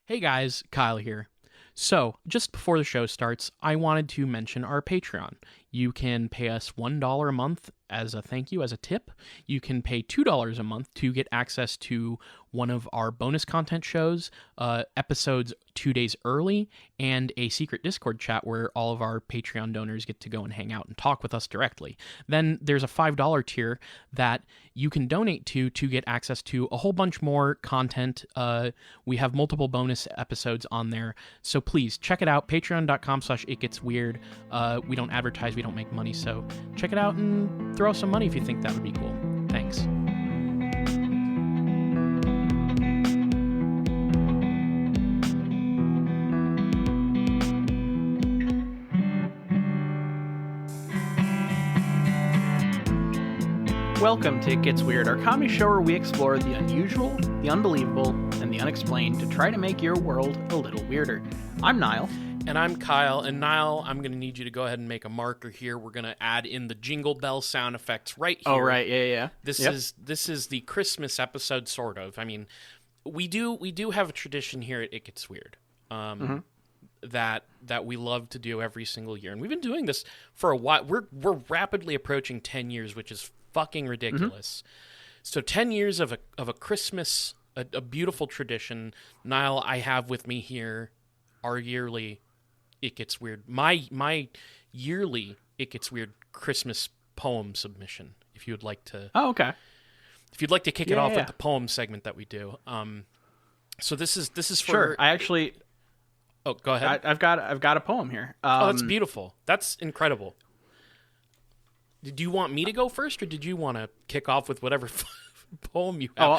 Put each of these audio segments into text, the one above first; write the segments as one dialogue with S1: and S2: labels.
S1: Hey guys, Kyle here. So, just before the show starts, I wanted to mention our Patreon. You can pay us $1 a month as a thank you, as a tip. You can pay $2 a month to get access to one of our bonus content shows, episodes 2 days early, and a secret Discord chat where all of our Patreon donors get to go and hang out and talk with us directly. Then there's a $5 tier that you can donate to get access to a whole bunch more content. We have multiple bonus episodes on there, so please check it out. Patreon.com/itgetsweird. We don't advertise, we don't make money, so check it out and throw some money if you think that would be cool. Thanks.
S2: Welcome to It Gets Weird, our comedy show where we explore the unusual, the unbelievable, and the unexplained to try to make your world a little weirder. I'm Niall.
S1: And I'm Kyle. And Niall, I'm going to need you to go ahead and make a marker here. We're going to add in the jingle bell sound effects right here.
S2: Oh, right. Yeah.
S1: This is the Christmas episode, sort of. I mean, we do have a tradition here at It Gets Weird that we love to do every single year. And we've been doing this for a while. We're rapidly approaching 10 years, which is fucking ridiculous. So 10 years of a Christmas, a beautiful tradition. Niall, I have with me here our yearly It Gets Weird. My yearly It Gets Weird Christmas poem submission. If you would like to.
S2: Oh, okay.
S1: If you'd like to kick it off with the poem segment that we do. So this is for.
S2: Sure. I actually.
S1: Oh, go ahead.
S2: I've got a poem here.
S1: That's beautiful. That's incredible. Did you want me to go first, or did you want to kick off with whatever poem you have?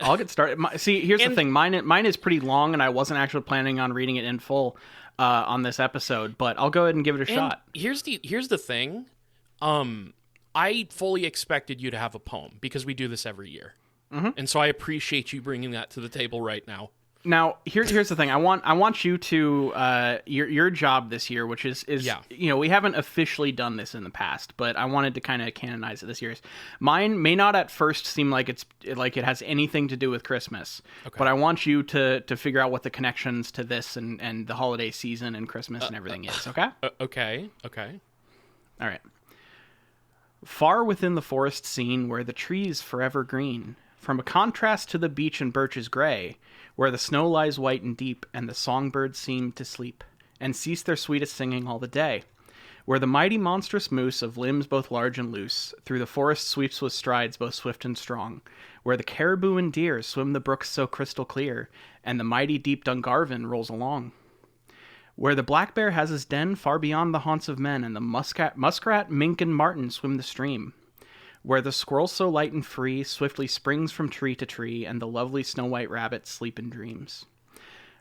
S2: I'll get started. Here's the thing. Mine is pretty long, and I wasn't actually planning on reading it in full on this episode, but I'll go ahead and give it a shot.
S1: Here's the thing. I fully expected you to have a poem because we do this every year, and so I appreciate you bringing that to the table right now.
S2: Now, here's the thing. I want you to your job this year, which is we haven't officially done this in the past, but I wanted to kind of canonize it this year. Mine may not at first seem like it has anything to do with Christmas, but I want you to figure out what the connections to this and the holiday season and Christmas and everything is. Okay.
S1: Okay.
S2: All right. Far within the forest scene, where the trees forever green, from a contrast to the beech and birches gray, where the snow lies white and deep, and the songbirds seem to sleep, and cease their sweetest singing all the day, where the mighty monstrous moose of limbs both large and loose through the forest sweeps with strides both swift and strong, where the caribou and deer swim the brooks so crystal clear, and the mighty deep Dungarvon rolls along, where the black bear has his den far beyond the haunts of men, and the muskrat, mink, and marten swim the stream, where the squirrel so light and free swiftly springs from tree to tree, and the lovely snow-white rabbits sleep in dreams,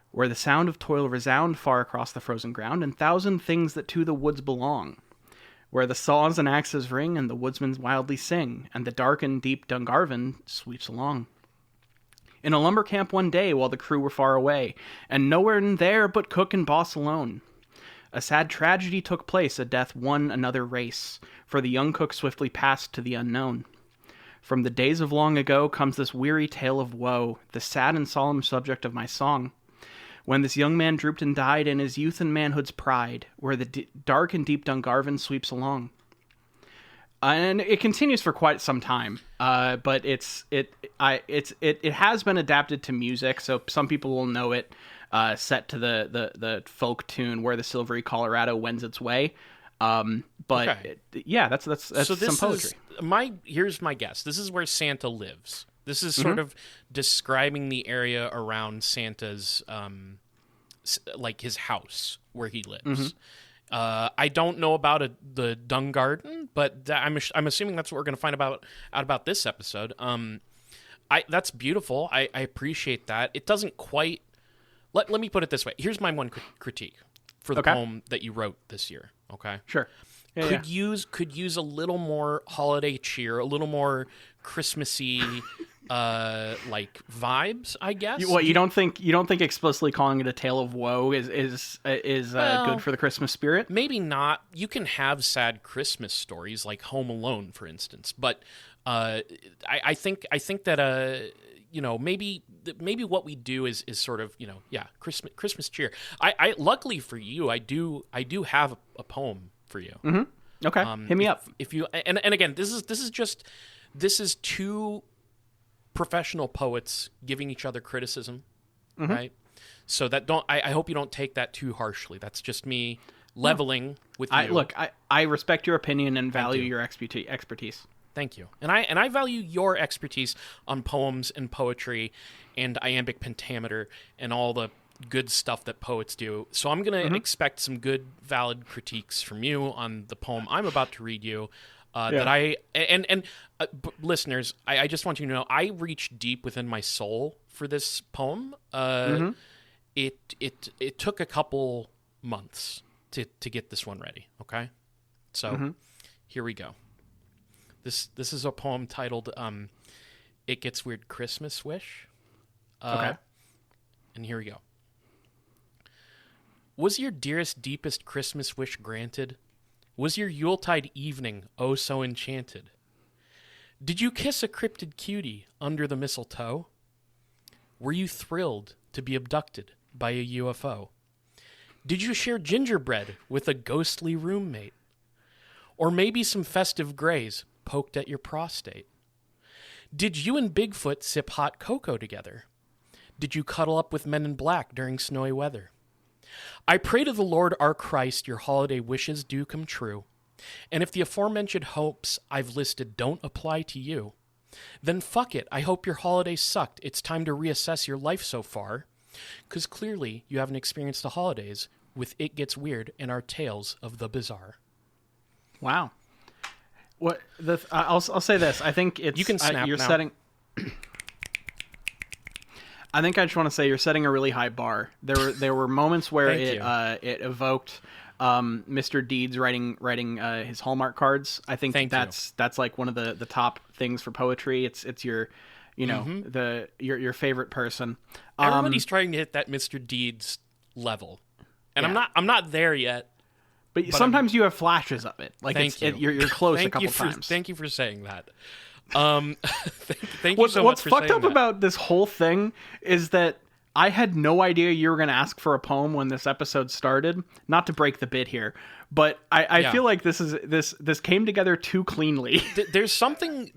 S2: where the sound of toil resound far across the frozen ground, and thousand things that to the woods belong, where the saws and axes ring, and the woodsmen wildly sing, and the dark and deep Dungarvon sweeps along. In a lumber camp one day, while the crew were far away, and nowhere in there but cook and boss alone, a sad tragedy took place, a death won another race, for the young cook swiftly passed to the unknown. From the days of long ago comes this weary tale of woe, the sad and solemn subject of my song, when this young man drooped and died in his youth and manhood's pride, where the dark and deep Dungarvon sweeps along. And it continues for quite some time, but it has been adapted to music, so some people will know it. Set to the folk tune "Where the Silvery Colorado Wends Its Way," but
S1: okay.
S2: That's so some poetry.
S1: Here's my guess. This is where Santa lives. This is sort of describing the area around Santa's, like his house where he lives. I don't know about the Dungarvon, but I'm assuming that's what we're going to find out about this episode. That's beautiful. I appreciate that. It doesn't quite. Let me put it this way. Here's my one critique for the poem that you wrote this year. Okay,
S2: sure.
S1: Could use a little more holiday cheer, a little more Christmassy, like vibes. I guess.
S2: You don't think explicitly calling it a tale of woe is good for the Christmas spirit?
S1: Maybe not. You can have sad Christmas stories like Home Alone, for instance, but I think that maybe what we do is sort of, Christmas cheer. I luckily for you, I do have a poem for you.
S2: Mm-hmm. Okay, hit me up.
S1: If you and again, this is two professional poets giving each other criticism, right? So that I hope you don't take that too harshly. That's just me leveling with you.
S2: Look, I respect your opinion and value your expertise.
S1: Thank you. And I value your expertise on poems and poetry and iambic pentameter and all the good stuff that poets do. So I'm going to expect some good, valid critiques from you on the poem I'm about to read you. Listeners, I just want you to know, I reached deep within my soul for this poem. It took a couple months to get this one ready. Okay. So here we go. This is a poem titled It Gets Weird Christmas Wish.
S2: Okay.
S1: And here we go. Was your dearest, deepest Christmas wish granted? Was your Yuletide evening oh so enchanted? Did you kiss a cryptid cutie under the mistletoe? Were you thrilled to be abducted by a UFO? Did you share gingerbread with a ghostly roommate? Or maybe some festive grays poked at your prostate? Did you and Bigfoot sip hot cocoa together? Did you cuddle up with men in black during snowy weather? I pray to the Lord our Christ your holiday wishes do come true. And if the aforementioned hopes I've listed don't apply to you, then fuck it, I hope your holiday sucked. It's time to reassess your life so far. 'Cause clearly you haven't experienced the holidays with It Gets Weird and our tales of the bizarre.
S2: Wow. What I'll say this. I think it's
S1: you can snap
S2: you're
S1: now.
S2: setting. I think I just want to say you're setting a really high bar. There were moments where it evoked Mr. Deeds writing his Hallmark cards. I think that's like one of the top things for poetry. It's your your favorite person.
S1: Everybody's trying to hit that Mr. Deeds level, and I'm not there yet.
S2: But sometimes you have flashes of it. Like you're close a couple times.
S1: Thank you for saying that. Thank you so much
S2: What's
S1: for
S2: fucked
S1: saying
S2: up
S1: that.
S2: about this whole thing is that I had no idea you were going to ask for a poem when this episode started. Not to break the bit here, but I feel like this came together too cleanly.
S1: There's something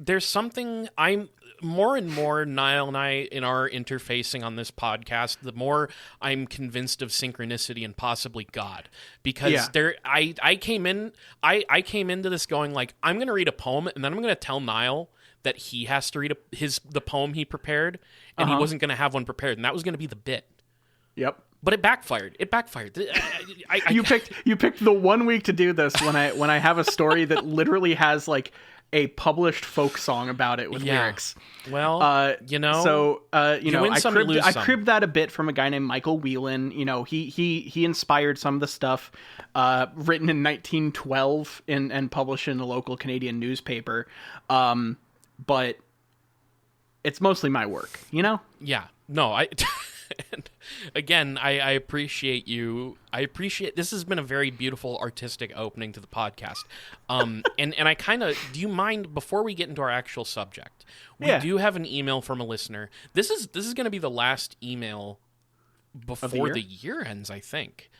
S1: I'm more and more, Niall and I, in our interfacing on this podcast, the more I'm convinced of synchronicity and possibly God. Because I came into this going like, I'm going to read a poem and then I'm going to tell Niall that he has to read the poem he prepared, and he wasn't going to have one prepared, and that was going to be the bit.
S2: Yep.
S1: But it backfired.
S2: You picked the 1 week to do this when I have a story that literally has like a published folk song about it with lyrics.
S1: Well,
S2: so I cribbed that a bit from a guy named Michael Whelan. He inspired some of the stuff written in 1912 and published in a local Canadian newspaper. But it's mostly my work,
S1: Yeah. No, and again, I appreciate you. I appreciate this has been a very beautiful artistic opening to the podcast. And I kind of, do you mind before we get into our actual subject? We do have an email from a listener. This is going to be the last email before the year ends, I think.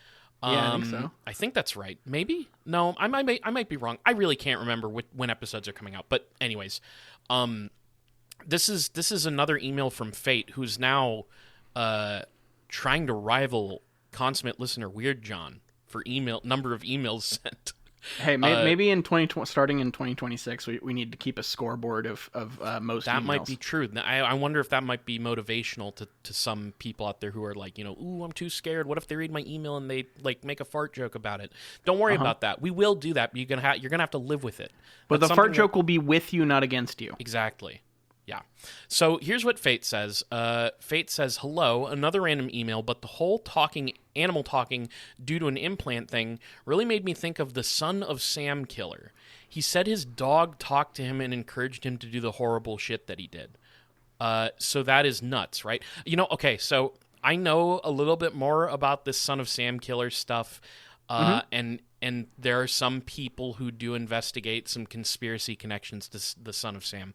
S2: I think so.
S1: I think that's right. Maybe? No, I might be wrong. I really can't remember when episodes are coming out. But anyways, this is another email from Fate, who's now trying to rival consummate listener Weird John for number of emails sent.
S2: Hey, maybe starting in 2026, we need to keep a scoreboard of most
S1: that
S2: emails.
S1: might be true. I wonder if that might be motivational to some people out there who are like, ooh, I'm too scared. What if they read my email and they like make a fart joke about it? Don't worry about that. We will do that. You're gonna have to live with it.
S2: But the fart joke will be with you, not against you.
S1: Exactly. Yeah. So here's what Fate says. Fate says, hello, another random email, but the whole animal talking due to an implant thing really made me think of the Son of Sam killer. He said his dog talked to him and encouraged him to do the horrible shit that he did. So that is nuts, right? Okay, so I know a little bit more about this Son of Sam killer stuff, and there are some people who do investigate some conspiracy connections to the Son of Sam.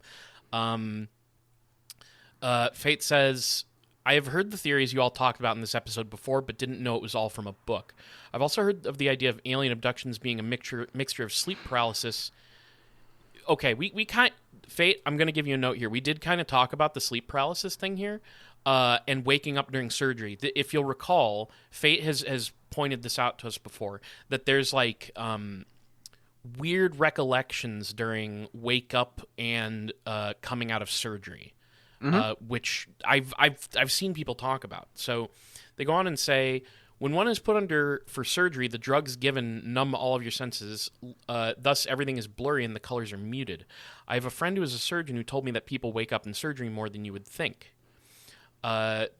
S1: Fate says, I have heard the theories you all talked about in this episode before, but didn't know it was all from a book. I've also heard of the idea of alien abductions being a mixture of sleep paralysis. Okay, we kind Fate, I'm going to give you a note here. We did kind of talk about the sleep paralysis thing here, and waking up during surgery. If you'll recall, Fate has pointed this out to us before, that there's like weird recollections during wake up and coming out of surgery. Which I've seen people talk about. So they go on and say, when one is put under for surgery, the drugs given numb all of your senses. Thus, everything is blurry and the colors are muted. I have a friend who is a surgeon who told me that people wake up in surgery more than you would think.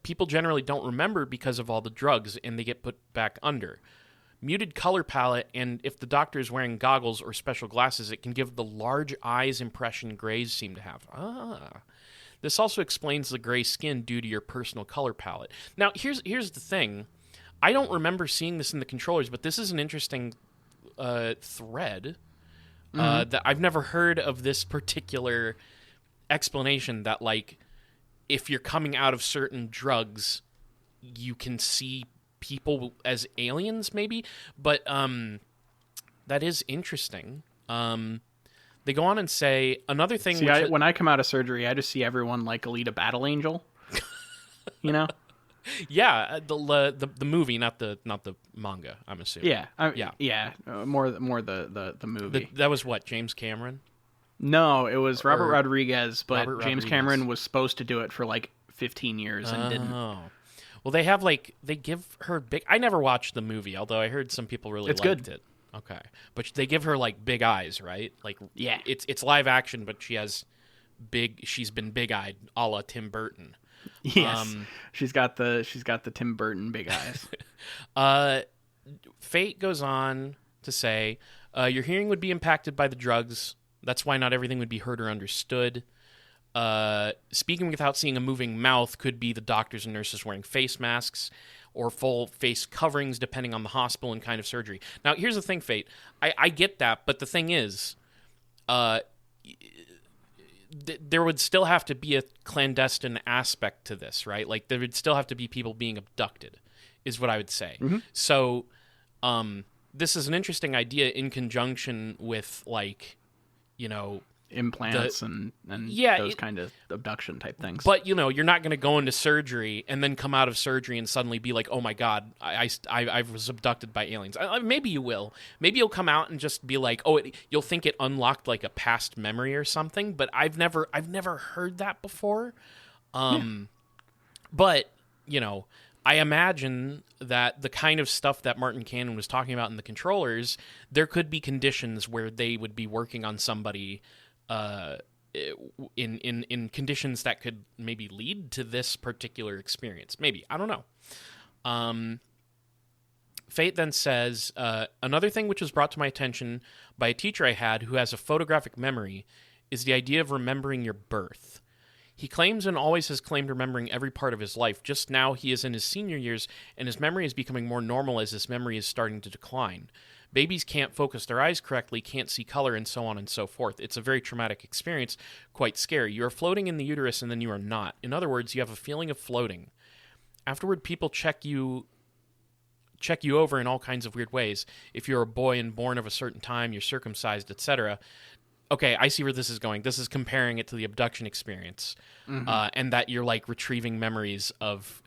S1: People generally don't remember because of all the drugs, and they get put back under. Muted color palette, and if the doctor is wearing goggles or special glasses, it can give the large eyes impression grays seem to have. This also explains the gray skin due to your personal color palette. Now, here's the thing. I don't remember seeing this in the controllers, but this is an interesting thread that I've never heard of this particular explanation that, like, if you're coming out of certain drugs, you can see people as aliens, maybe. But that is interesting. They go on and say another thing.
S2: See, when I come out of surgery, I just see everyone like Alita Battle Angel. You know?
S1: Yeah, the movie, not the manga. I'm assuming.
S2: Yeah, more the movie.
S1: That was what, James Cameron?
S2: No, it was Robert Rodriguez, but James Cameron was supposed to do it for like 15 years and didn't.
S1: Well, they give her big. I never watched the movie, although I heard some people really liked it. Okay, but they give her like big eyes, right? Like,
S2: yeah,
S1: it's live action, but she's been big eyed, a la Tim Burton.
S2: Yes, she's got the Tim Burton big eyes.
S1: Fate goes on to say, your hearing would be impacted by the drugs. That's why not everything would be heard or understood. Speaking without seeing a moving mouth could be the doctors and nurses wearing face masks or full face coverings, depending on the hospital and kind of surgery. Now, here's the thing, Fate. I get that, but the thing is, there would still have to be a clandestine aspect to this, right? Like, there would still have to be people being abducted, is what I would say. Mm-hmm. So, this is an interesting idea in conjunction with, like, you know,
S2: implants and those kind of abduction type things.
S1: But, you know, you're not going to go into surgery and then come out of surgery and suddenly be like, oh my God, I was abducted by aliens. Maybe you will. Maybe you'll come out and just be like, you'll think it unlocked like a past memory or something. But I've never heard that before. But, you know, I imagine that the kind of stuff that Martin Cannon was talking about in the controllers, there could be conditions where they would be working on somebody in conditions that could maybe lead to this particular experience. Maybe. I don't know. Fate then says, another thing which was brought to my attention by a teacher I had who has a photographic memory is the idea of remembering your birth. He claims and always has claimed remembering every part of his life. Just now he is in his senior years, and his memory is becoming more normal as his memory is starting to decline. Babies can't focus their eyes correctly, can't see color, and so on and so forth. It's a very traumatic experience, quite scary. You are floating in the uterus, and then you are not. In other words, you have a feeling of floating. Afterward, people check you over in all kinds of weird ways. If you're a boy and born of a certain time, you're circumcised, etc. Okay, I see where this is going. This is comparing it to the abduction experience, and that you're like retrieving memories of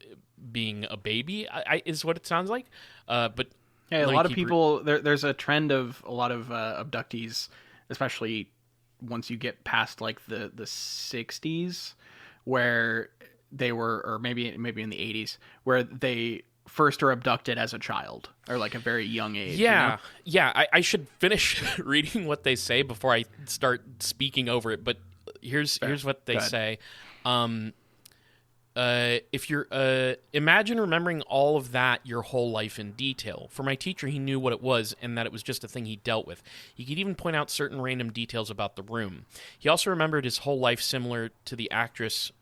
S1: being a baby. Is what it sounds like. But
S2: yeah, a lot of people. There's a trend of a lot of abductees, especially once you get past like the 60s, where they were, or maybe in the 80s, where they first are abducted as a child or like a very young age.
S1: Yeah, you know? I should finish reading what they say before I start speaking over it. But here's what they say. If you're imagine remembering all of that your whole life in detail. For my teacher, he knew what it was and that it was just a thing he dealt with. He could even point out certain random details about the room. He also remembered his whole life, similar to the actress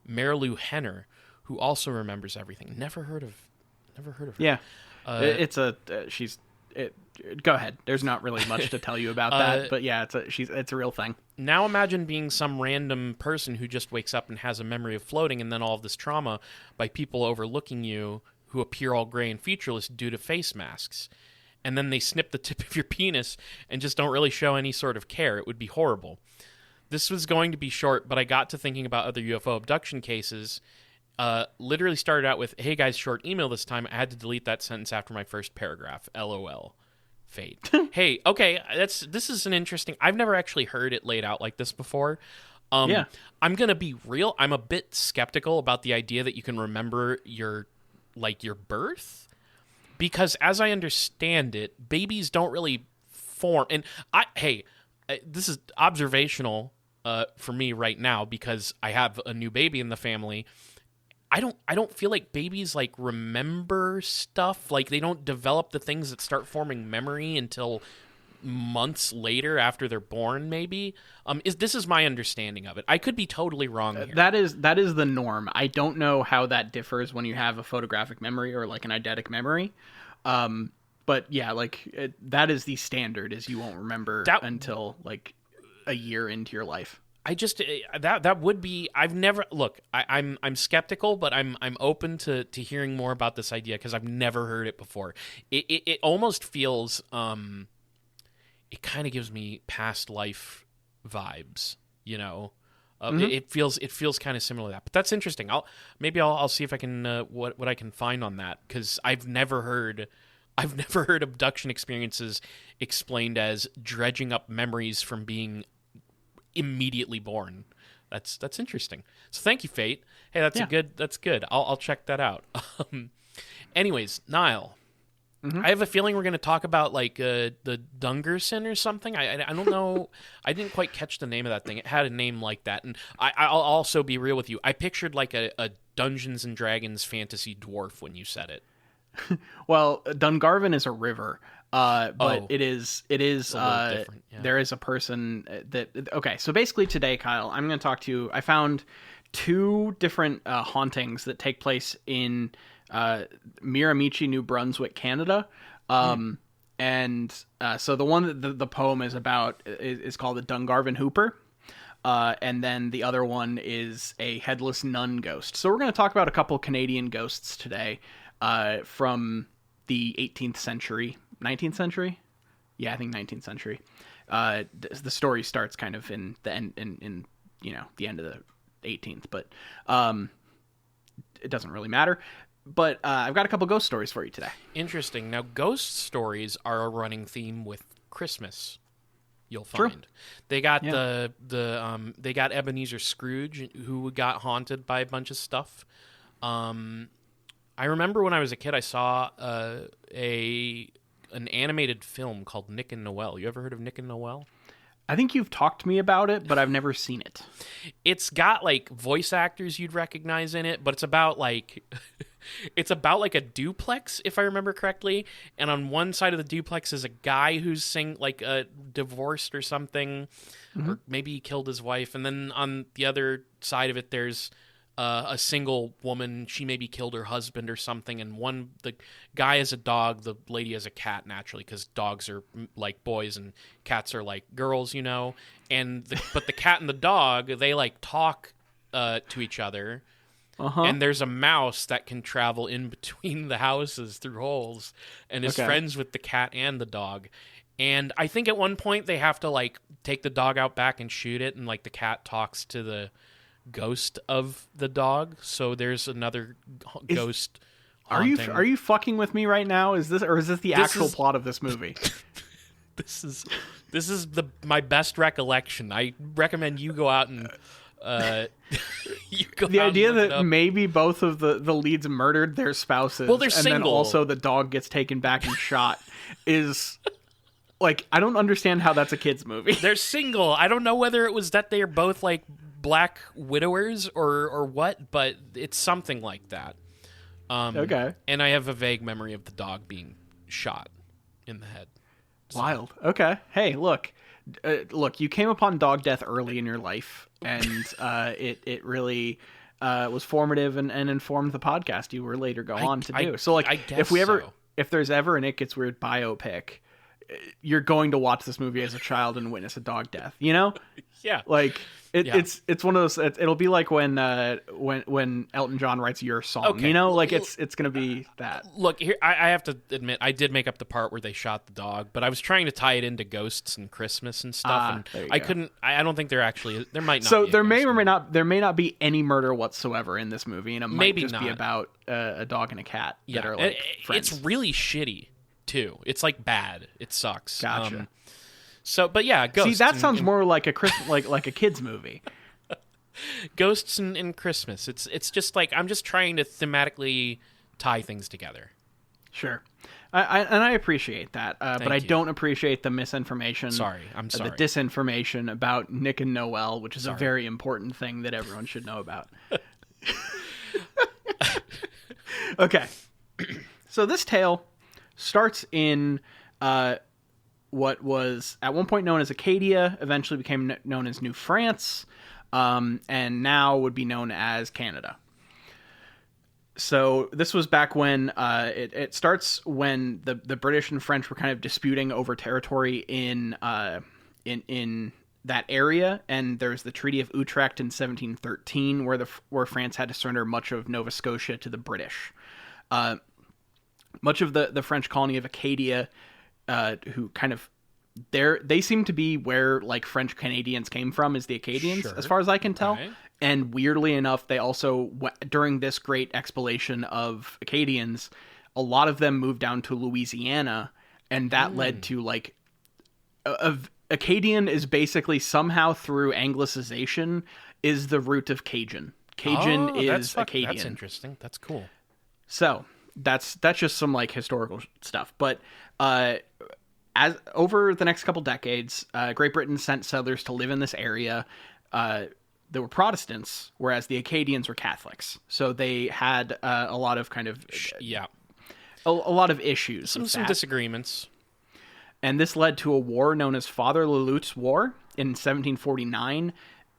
S1: Marilu Henner, who also remembers everything. Never heard of her.
S2: Yeah, Go ahead. There's not really much to tell you about that, but yeah, it's a real thing.
S1: Now imagine being some random person who just wakes up and has a memory of floating, and then all of this trauma by people overlooking you who appear all gray and featureless due to face masks. And then they snip the tip of your penis and just don't really show any sort of care. It would be horrible. This was going to be short, but I got to thinking about other UFO abduction cases. Literally started out with, "Hey guys, short email this time." I had to delete that sentence after my first paragraph. LOL. Fate. Hey, okay, this is an interesting... I've never actually heard it laid out like this before.
S2: Yeah.
S1: I'm going to be real. I'm a bit skeptical about the idea that you can remember your birth. Because as I understand it, babies don't really form... And this is observational for me right now because I have a new baby in the family. I don't feel like babies like remember stuff. Like they don't develop the things that start forming memory until months later after they're born, maybe. This is my understanding of it. I could be totally wrong here.
S2: That is the norm. I don't know how that differs when you have a photographic memory or like an eidetic memory. But yeah, like that is the standard, is you won't remember until like a year into your life.
S1: I just that would be... I've never... Look, I'm skeptical, but I'm open to hearing more about this idea because I've never heard it before. It almost feels... it kind of gives me past life vibes, you know? It feels kind of similar to that. But that's interesting. I'll see if I can... what I can find on that, because I've never heard abduction experiences explained as dredging up memories from being immediately born. That's interesting. So thank you, Fate. Hey, that's good. I'll check that out. Anyways, Niall, I have a feeling we're going to talk about like the Dungarvon or something. I don't know. I didn't quite catch the name of that thing. It had a name like that, and I'll also be real with you. I pictured like a Dungeons and Dragons fantasy dwarf when you said it.
S2: Well, Dungarvon is a river. But it is
S1: yeah.
S2: There is a person that... Okay, so basically today, Kyle, I'm going to talk to you. I found 2 different hauntings that take place in Miramichi, New Brunswick, Canada. And so the one that the poem is about is called the Dungarvon Hooper. And then the other one is a headless nun ghost. So we're going to talk about a couple Canadian ghosts today from the 18th century. 19th century? Yeah, I think 19th century. The story starts kind of in the end, in the end of the 18th, but it doesn't really matter. But I've got a couple ghost stories for you today.
S1: Interesting. Now, ghost stories are a running theme with Christmas. You'll find. True. They got they got Ebenezer Scrooge, who got haunted by a bunch of stuff. I remember when I was a kid, I saw an animated film called Nick and Noel. You ever heard of Nick and Noel?
S2: I think you've talked to me about it, but I've never seen it.
S1: It's got like voice actors you'd recognize in it, but it's about like a duplex, if I remember correctly. And on one side of the duplex is a guy who's divorced or something, or maybe he killed his wife. And then on the other side of it, there's a single woman. She maybe killed her husband or something, and the guy has a dog, the lady has a cat, naturally, because dogs are like boys and cats are like girls, you know. But the cat and the dog, they like talk to each other, and there's a mouse that can travel in between the houses through holes and is friends with the cat and the dog. And I think at one point they have to like take the dog out back and shoot it, and like the cat talks to the ghost of the dog, so there's another ghost haunting.
S2: Are you fucking with me right now? Is this the actual plot of this movie?
S1: This is my best recollection. I recommend you go out and
S2: the idea that maybe both of the leads murdered their spouses,
S1: well, they're
S2: and
S1: single.
S2: Then also the dog gets taken back and shot is like, I don't understand how that's a kid's movie.
S1: They're single. I don't know whether it was that they are both like black widowers or what, but it's something like that.
S2: Okay.
S1: And I have a vague memory of the dog being shot in the head.
S2: So. Wild. Okay. Hey, look, you came upon dog death early in your life, and it really was formative and informed the podcast you were later go on to do. So like, if there's ever an It Gets Weird biopic, you're going to watch this movie as a child and witness a dog death, you know?
S1: Yeah.
S2: Like
S1: Yeah.
S2: it's one of those. It'll be like when Elton John writes Your Song,
S1: Okay.
S2: you know? Like it's gonna be that.
S1: Look, here I have to admit I did make up the part where they shot the dog, but I was trying to tie it into ghosts and Christmas and stuff,
S2: there
S1: and
S2: you
S1: I
S2: go.
S1: couldn't. I don't think there might not.
S2: So
S1: be a
S2: there may
S1: ghost
S2: or
S1: in
S2: may
S1: it.
S2: not be any murder whatsoever in this movie, and it might
S1: Maybe
S2: just be
S1: not.
S2: about a dog and a cat that
S1: Yeah,
S2: are like friends.
S1: it's really shitty too. It's like bad. It sucks.
S2: Gotcha.
S1: So, but yeah, ghosts.
S2: See, that
S1: and-
S2: sounds
S1: and
S2: more like a like a kids movie.
S1: ghosts and Christmas. It's just like I'm just trying to thematically tie things together.
S2: Sure. I appreciate that, but I
S1: you.
S2: don't appreciate the misinformation.
S1: Sorry, I'm sorry.
S2: The disinformation about Nick and Noel, which is a very important thing that everyone should know about. Okay. So this tale starts in what was at one point known as Acadia, eventually became known as New France, and now would be known as Canada. So this was back when it starts when the British and French were kind of disputing over territory in that area, and there's the Treaty of Utrecht in 1713 where France had to surrender much of Nova Scotia to the British. Much of the French colony of Acadia, who kind of they seem to be where like French Canadians came from, is the Acadians,
S1: Sure.
S2: as far as I can tell.
S1: Right.
S2: And weirdly enough, they also, during this great expulsion of Acadians, a lot of them moved down to Louisiana, and that led to like Acadian is basically somehow through Anglicization is the root of Cajun. Cajun is Acadian.
S1: That's interesting. That's cool.
S2: So that's just some like historical stuff. But as over the next couple decades, Great Britain sent settlers to live in this area. They were Protestants, whereas the Acadians were Catholics. So they had a lot of kind of
S1: Yeah.
S2: a lot of issues.
S1: Some
S2: with that.
S1: disagreements.
S2: And this led to a war known as Father Lelout's War in 1749,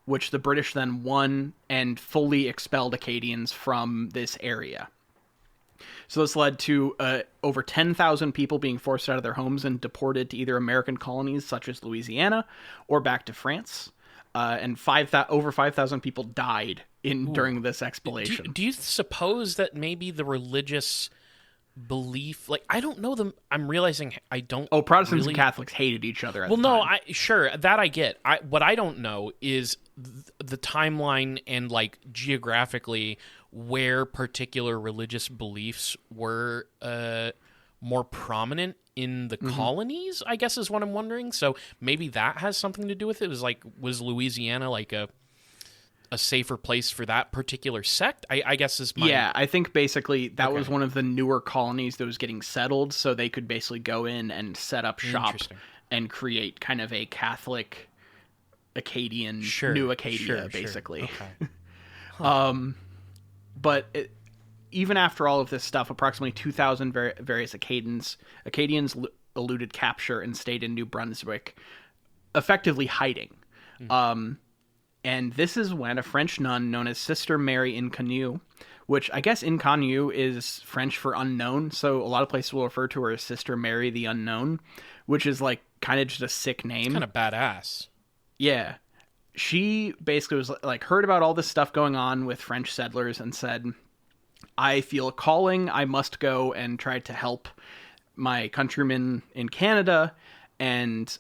S2: which the British then won and fully expelled Acadians from this area. So this led to over 10,000 people being forced out of their homes and deported to either American colonies such as Louisiana or back to France. And over 5,000 people died during this expulsion.
S1: Do you suppose that maybe the religious belief, like I don't know them. I'm realizing I don't.
S2: Oh, Protestants
S1: really,
S2: and Catholics hated each other at
S1: Well,
S2: the
S1: no,
S2: time.
S1: sure that I get. What I don't know is the timeline and like geographically where particular religious beliefs were more prominent in the colonies, I guess is what I'm wondering. So maybe that has something to do with it. Was Louisiana like a safer place for that particular sect? I guess is my...
S2: Yeah, I think basically that was one of the newer colonies that was getting settled, so they could basically go in and set up shop and create kind of a Catholic Acadian, new Acadia, basically.
S1: Okay.
S2: But even after all of this stuff, approximately 2,000 various Acadians eluded capture and stayed in New Brunswick, effectively hiding. And this is when a French nun known as Sister Mary Inconnu, which I guess Inconnu is French for unknown, so a lot of places will refer to her as Sister Mary the Unknown, which is like kind of just a sick name.
S1: Kind of badass.
S2: Yeah. She basically was like heard about all this stuff going on with French settlers and said, I feel a calling. I must go and try to help my countrymen in Canada, and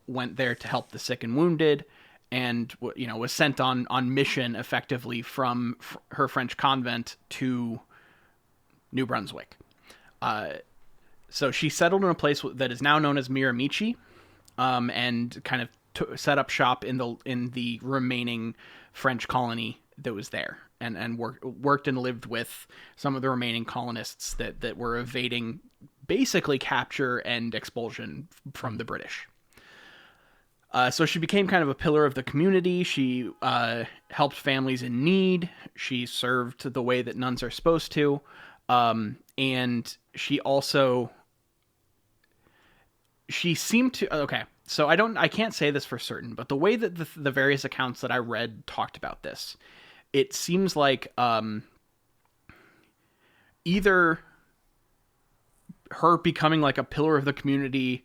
S2: went there to help the sick and wounded, and was sent on mission effectively from her French convent to New Brunswick. So she settled in a place that is now known as Miramichi, and kind of set up shop in the remaining French colony that was there, and worked and lived with some of the remaining colonists that were evading basically capture and expulsion from the British. So she became kind of a pillar of the community. She helped families in need. She served the way that nuns are supposed to. And she seemed to, okay, so I can't say this for certain, but the way that the various accounts that I read talked about this, it seems like either her becoming like a pillar of the community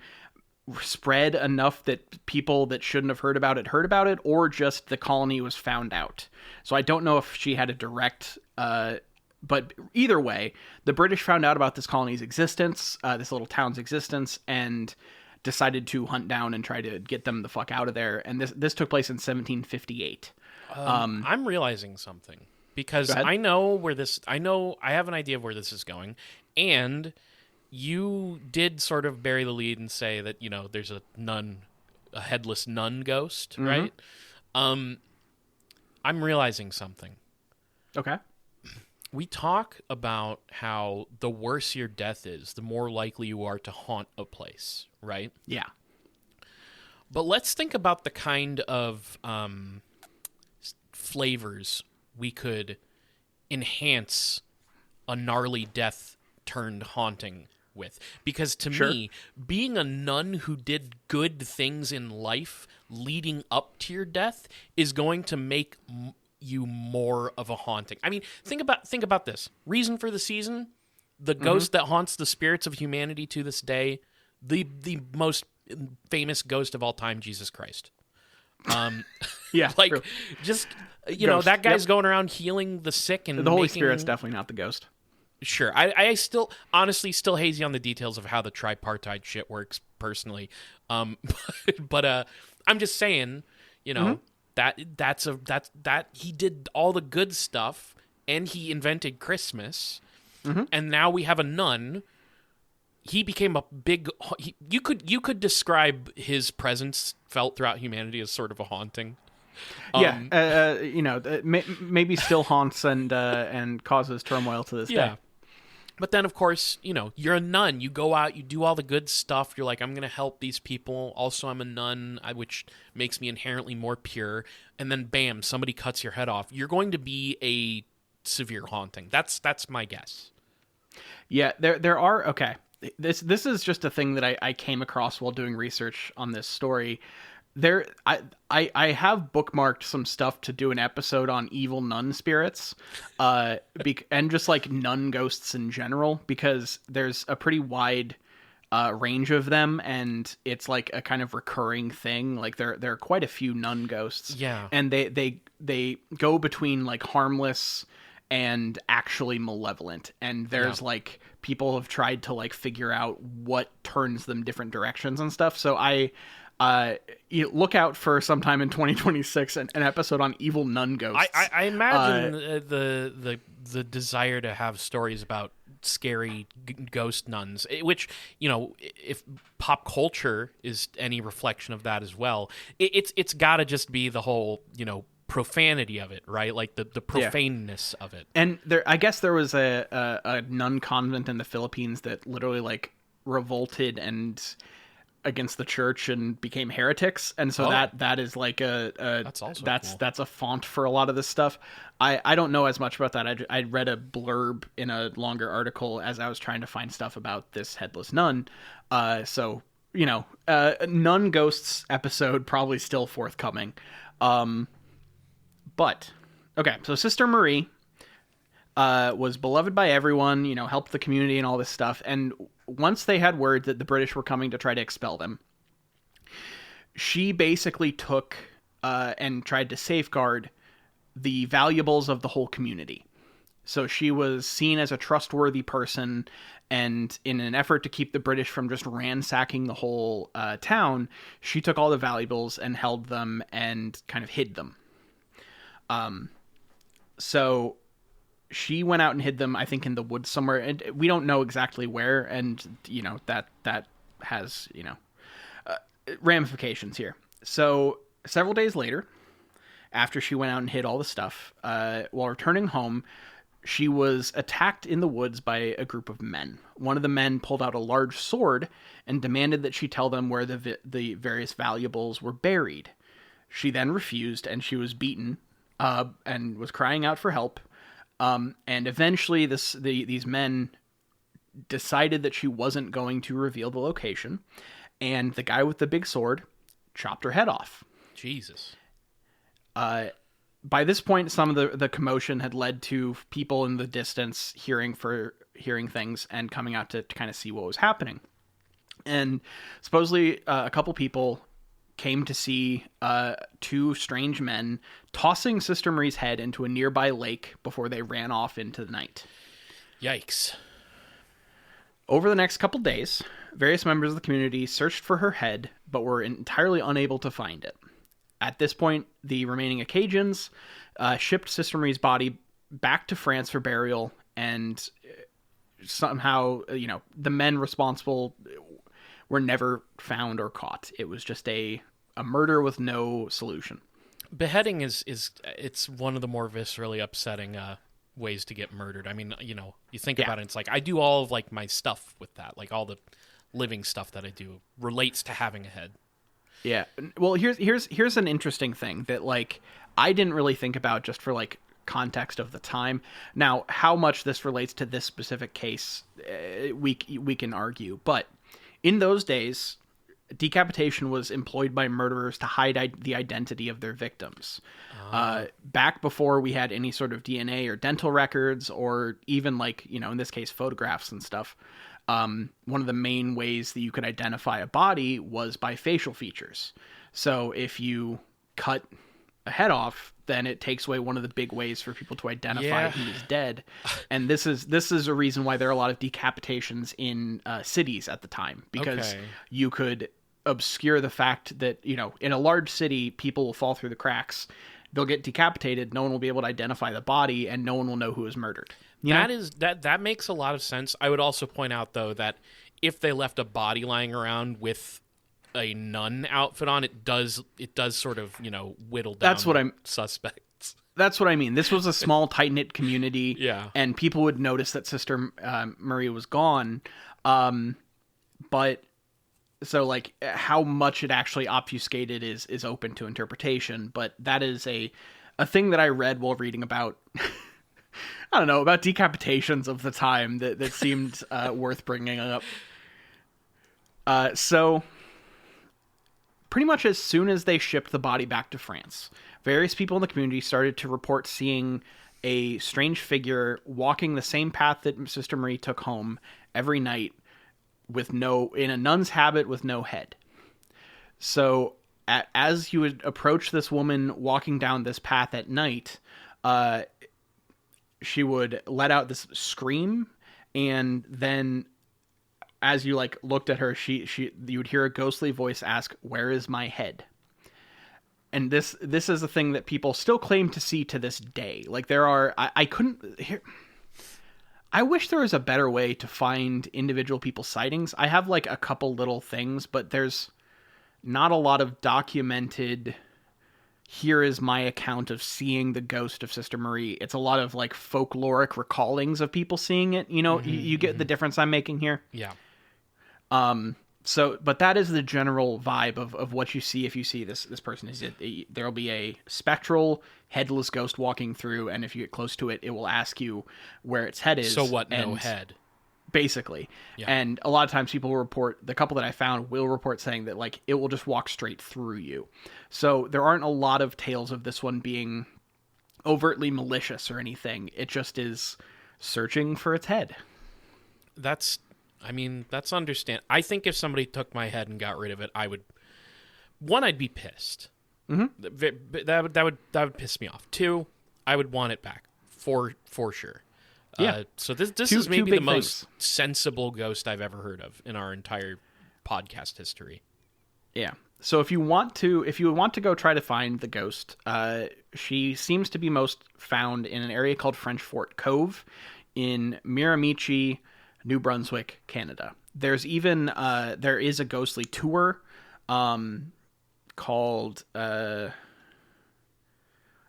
S2: spread enough that people that shouldn't have heard about it, or just the colony was found out. So I don't know if she had a direct, but either way, the British found out about this colony's existence, this little town's existence, and decided to hunt down and try to get them the fuck out of there. And this took place in 1758.
S1: I'm realizing something, because I have an idea of where this is going, and you did sort of bury the lead and say that, there's a headless nun ghost, right? I'm realizing something.
S2: Okay.
S1: We talk about how the worse your death is, the more likely you are to haunt a place, right?
S2: Yeah.
S1: But let's think about the kind of flavors we could enhance a gnarly death turned haunting with. Because to me, being a nun who did good things in life leading up to your death is going to make you more of a haunting. I mean, think about this. Reason for the season, the ghost that haunts the spirits of humanity to this day, the most famous ghost of all time, Jesus Christ.
S2: Yeah,
S1: like
S2: true.
S1: Just
S2: Ghost,
S1: that guy's going around healing the sick and
S2: the Holy Spirit's definitely not the ghost.
S1: Sure. I still, honestly, still hazy on the details of how the tripartite shit works personally. But I'm just saying, that he did all the good stuff and he invented Christmas, and now we have a nun. He became a big. You could describe his presence felt throughout humanity as sort of a haunting.
S2: Maybe still haunts and causes turmoil to this day.
S1: But then, of course, you're a nun. You go out, you do all the good stuff. You're like, I'm going to help these people. Also, I'm a nun, which makes me inherently more pure. And then, bam, somebody cuts your head off. You're going to be a severe haunting. That's my guess. Yeah,
S2: there are. Okay, this is just a thing that I came across while doing research on this story. I have bookmarked some stuff to do an episode on evil nun spirits, and just like nun ghosts in general, because there's a pretty wide range of them, and it's like a kind of recurring thing. Like there are quite a few nun ghosts, and they go between like harmless and actually malevolent, and there's like people have tried to like figure out what turns them different directions and stuff. So you look out for sometime in 2026 an episode on evil nun ghosts.
S1: I imagine the desire to have stories about scary ghost nuns, which, if pop culture is any reflection of that as well, it's got to just be the whole, profanity of it, right? Like the profaneness of it.
S2: And I guess there was a nun convent in the Philippines that literally like revolted and against the church and became heretics, and so that is like that's also cool. That's a font for a lot of this stuff. I don't know as much about that. I read a blurb in a longer article as I was trying to find stuff about this headless nun. So nun ghosts episode probably still forthcoming. But okay, so Sister Marie was beloved by everyone, helped the community and all this stuff. And once they had word that the British were coming to try to expel them, she basically took and tried to safeguard the valuables of the whole community. So she was seen as a trustworthy person, and in an effort to keep the British from just ransacking the whole town, she took all the valuables and held them and kind of hid them. So she went out and hid them, I think, in the woods somewhere, and we don't know exactly where, and that has ramifications here. So several days later, after she went out and hid all the stuff, while returning home, she was attacked in the woods by a group of men. One of the men pulled out a large sword and demanded that she tell them where the various valuables were buried. She then refused, and she was beaten and was crying out for help. And eventually these men decided that she wasn't going to reveal the location, and the guy with the big sword chopped her head off.
S1: Jesus.
S2: By this point, some of the commotion had led to people in the distance hearing things and coming out to kind of see what was happening. And supposedly a couple people came to see two strange men tossing Sister Marie's head into a nearby lake before they ran off into the night.
S1: Yikes.
S2: Over the next couple days, various members of the community searched for her head, but were entirely unable to find it. At this point, the remaining Acajians shipped Sister Marie's body back to France for burial, and somehow, the men responsible were never found or caught. It was just a murder with no solution.
S1: Beheading is it's one of the more viscerally upsetting ways to get murdered. I mean, you think about it, it's like I do all of like my stuff with that, like all the living stuff that I do relates to having a head.
S2: Yeah. Well, here's an interesting thing that like I didn't really think about just for like context of the time. Now, how much this relates to this specific case, we can argue, but in those days, decapitation was employed by murderers to hide the identity of their victims. Back before we had any sort of DNA or dental records, or even like, in this case, photographs and stuff, one of the main ways that you could identify a body was by facial features. So if you cut a head off, then it takes away one of the big ways for people to identify who is dead. And this is a reason why there are a lot of decapitations in cities at the time, because you could obscure the fact that, in a large city, people will fall through the cracks. They'll get decapitated. No one will be able to identify the body, and no one will know who was murdered.
S1: That makes a lot of sense. I would also point out, though, that if they left a body lying around with a nun outfit on, it does sort of, whittle down suspects.
S2: That's what I mean. This was a small, tight-knit community, and people would notice that Sister Marie was gone. But so, like, how much it actually obfuscated is open to interpretation. But that is a thing that I read while reading about, I don't know, about decapitations of the time that seemed worth bringing up. So pretty much as soon as they shipped the body back to France, various people in the community started to report seeing a strange figure walking the same path that Sister Marie took home every night, in a nun's habit with no head. So as you would approach this woman walking down this path at night, she would let out this scream, and then as you like looked at her, you would hear a ghostly voice ask, "Where is my head?" And this is a thing that people still claim to see to this day. Like I wish there was a better way to find individual people's sightings. I have like a couple little things, but there's not a lot of documented, here is my account of seeing the ghost of Sister Marie. It's a lot of like folkloric recallings of people seeing it. You get the difference I'm making here?
S1: Yeah.
S2: But that is the general vibe of what you see if you see this person. There'll be a spectral, headless ghost walking through, and if you get close to it, it will ask you where its head is.
S1: So what? No head.
S2: Basically. Yeah. And a lot of times people report, the couple that I found will report saying that like it will just walk straight through you. So there aren't a lot of tales of this one being overtly malicious or anything. It just is searching for its head.
S1: That's understand. I think if somebody took my head and got rid of it, I'd be pissed. Mm-hmm. That would piss me off. 2, I would want it back for sure.
S2: Yeah.
S1: So this is maybe the most sensible ghost I've ever heard of in our entire podcast history.
S2: Yeah. So if you want to go try to find the ghost, she seems to be most found in an area called French Fort Cove in Miramichi, New Brunswick, Canada. There's even there is a ghostly tour called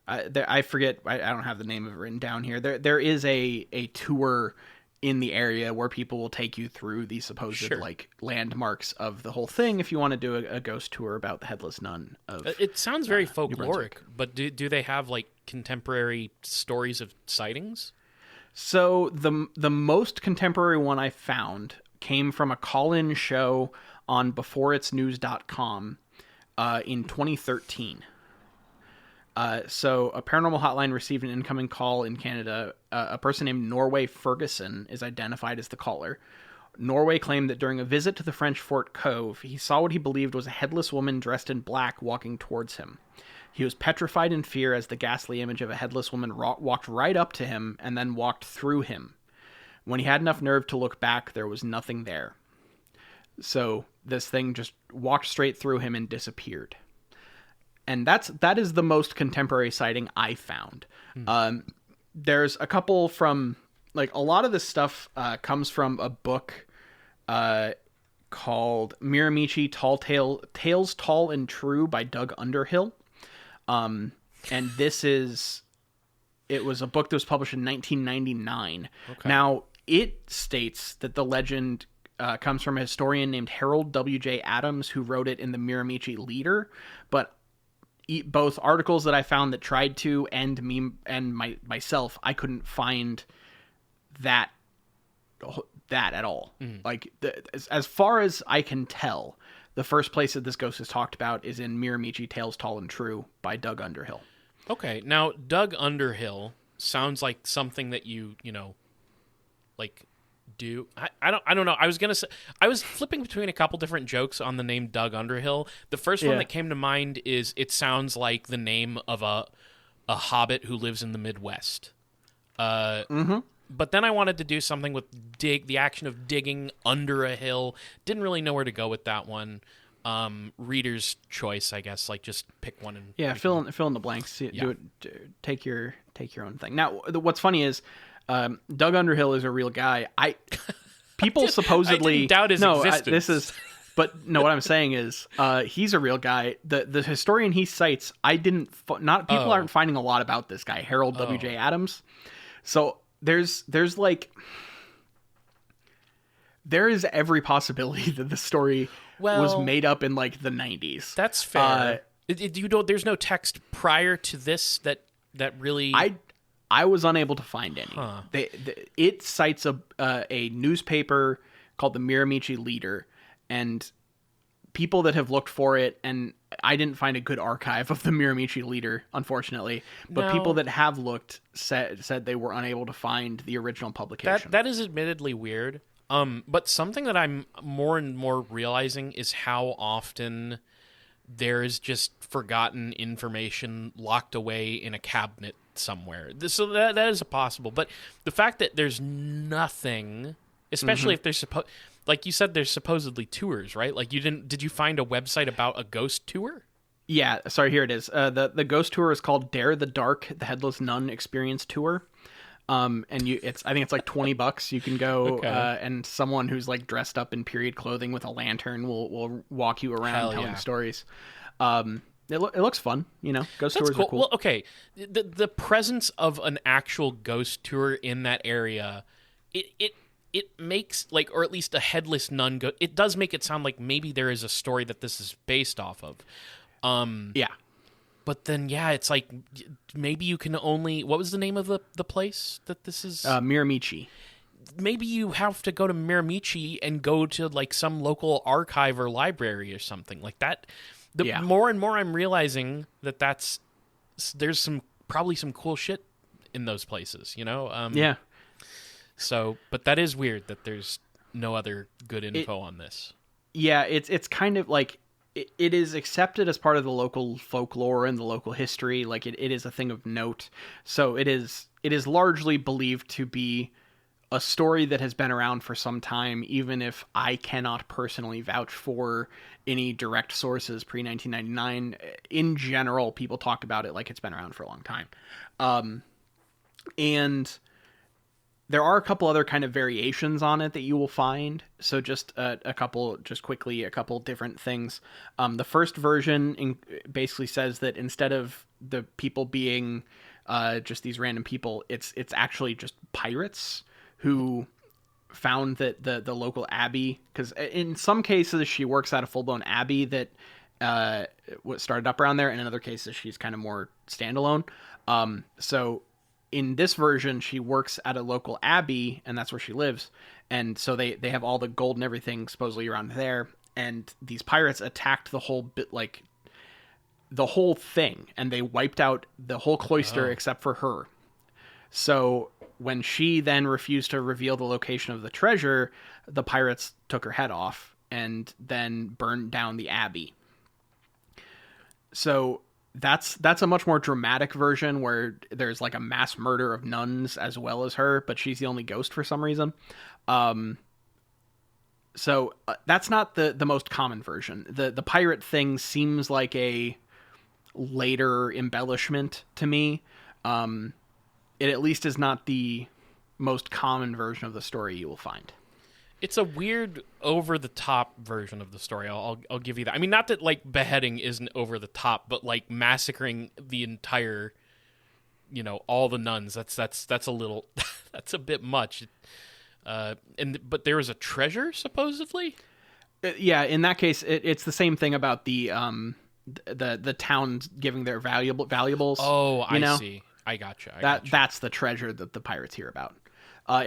S2: I forget, I don't have the name of it written down here. There is a tour in the area where people will take you through the supposed like landmarks of the whole thing if you want to do a ghost tour about the headless nun of
S1: It sounds very folkloric, but do they have like contemporary stories of sightings?
S2: So the most contemporary one I found came from a call-in show on beforeitsnews.com in 2013. So a paranormal hotline received an incoming call in Canada. A person named Norway Ferguson is identified as the caller. Norway claimed that during a visit to the French Fort Cove, he saw what he believed was a headless woman dressed in black walking towards him. He was petrified in fear as the ghastly image of a headless woman walked right up to him and then walked through him. When he had enough nerve to look back, there was nothing there. So this thing just walked straight through him and disappeared. And that is the most contemporary sighting I found. There's a couple from, like, a lot of this stuff comes from a book called Miramichi Tales Tall and True by Doug Underhill. And it was a book that was published in 1999. Okay. Now, it states that the legend comes from a historian named Harold W.J. Adams, who wrote it in the Miramichi Leader, but both articles that I found that tried to, and me and myself, I couldn't find that at all. Like, as far as I can tell, the first place that this ghost is talked about is in Miramichi Tales Tall and True by Doug Underhill.
S1: Okay, now Doug Underhill sounds like something that you know, like, do. I don't know. I was gonna say, I was flipping between a couple different jokes on the name Doug Underhill. The first one that came to mind is it sounds like the name of a hobbit who lives in the Midwest. But then I wanted to do something with the action of digging under a hill. Didn't really know where to go with that one. Reader's choice, I guess. Like, just pick one and
S2: fill in the blanks. Do it. Take your own thing. Now, what's funny is Doug Underhill is a real guy. People supposedly
S1: I didn't doubt his existence.
S2: But no, what I'm saying is he's a real guy. The historian he cites, people aren't finding a lot about this guy, Harold W.J. Adams. So there is every possibility that the story was made up in, like, the 90s.
S1: That's fair. There's no text prior to this that really.
S2: I was unable to find any. Huh. It cites a newspaper called the Miramichi Leader, and people that have looked for it, and I didn't find a good archive of the Miramichi Leader, unfortunately. But people that have looked said they were unable to find the original publication.
S1: That is admittedly weird. But something that I'm more and more realizing is how often there is just forgotten information locked away in a cabinet somewhere. So that is possible. But the fact that there's nothing, especially if there's like you said, there's supposedly tours, right? Like, did you find a website about a ghost tour?
S2: Yeah, sorry, here it is. The ghost tour is called Dare the Dark, the Headless Nun Experience Tour. And I think it's like $20. You can go, and someone who's, like, dressed up in period clothing with a lantern will walk you around telling stories. It looks fun, you know. Ghost tours are cool.
S1: Well, okay, the presence of an actual ghost tour in that area, it makes, like, or at least a headless nun it does make it sound like maybe there is a story that this is based off of.
S2: Yeah.
S1: But then, it's like, maybe you can only... What was the name of the place that this is?
S2: Miramichi.
S1: Maybe you have to go to Miramichi and go to, like, some local archive or library or something like that. More and more I'm realizing that there's probably some cool shit in those places, you know?
S2: Yeah.
S1: So, but that is weird that there's no other good info on this.
S2: Yeah, it's kind of like... It is accepted as part of the local folklore and the local history. Like, it is a thing of note. So it is largely believed to be a story that has been around for some time, even if I cannot personally vouch for any direct sources pre-1999. In general, people talk about it like it's been around for a long time. And there are a couple other kind of variations on it that you will find. So just a couple different things. The first version basically says that instead of the people being just these random people, it's actually just pirates who found that the local abbey, because in some cases she works at a full-blown abbey that started up around there, and in other cases she's kind of more standalone. So in this version, she works at a local abbey, and that's where she lives. And so they have all the gold and everything supposedly around there. And these pirates attacked the whole thing, and they wiped out the whole cloister except for her. So when she then refused to reveal the location of the treasure, the pirates took her head off and then burned down the abbey. So that's a much more dramatic version where there's like a mass murder of nuns as well as her, but she's the only ghost for some reason. So that's not the most common version. The pirate thing seems like a later embellishment to me. It at least is not the most common version of the story you will find.
S1: It's a weird, over-the-top version of the story. I'll give you that. I mean, not that, like, beheading isn't over-the-top, but, like, massacring the entire, all the nuns, that's a little, that's a bit much. But there was a treasure, supposedly?
S2: Yeah, in that case, it's the same thing about the towns giving their valuables.
S1: Oh, I see. I gotcha.
S2: That's the treasure that the pirates hear about.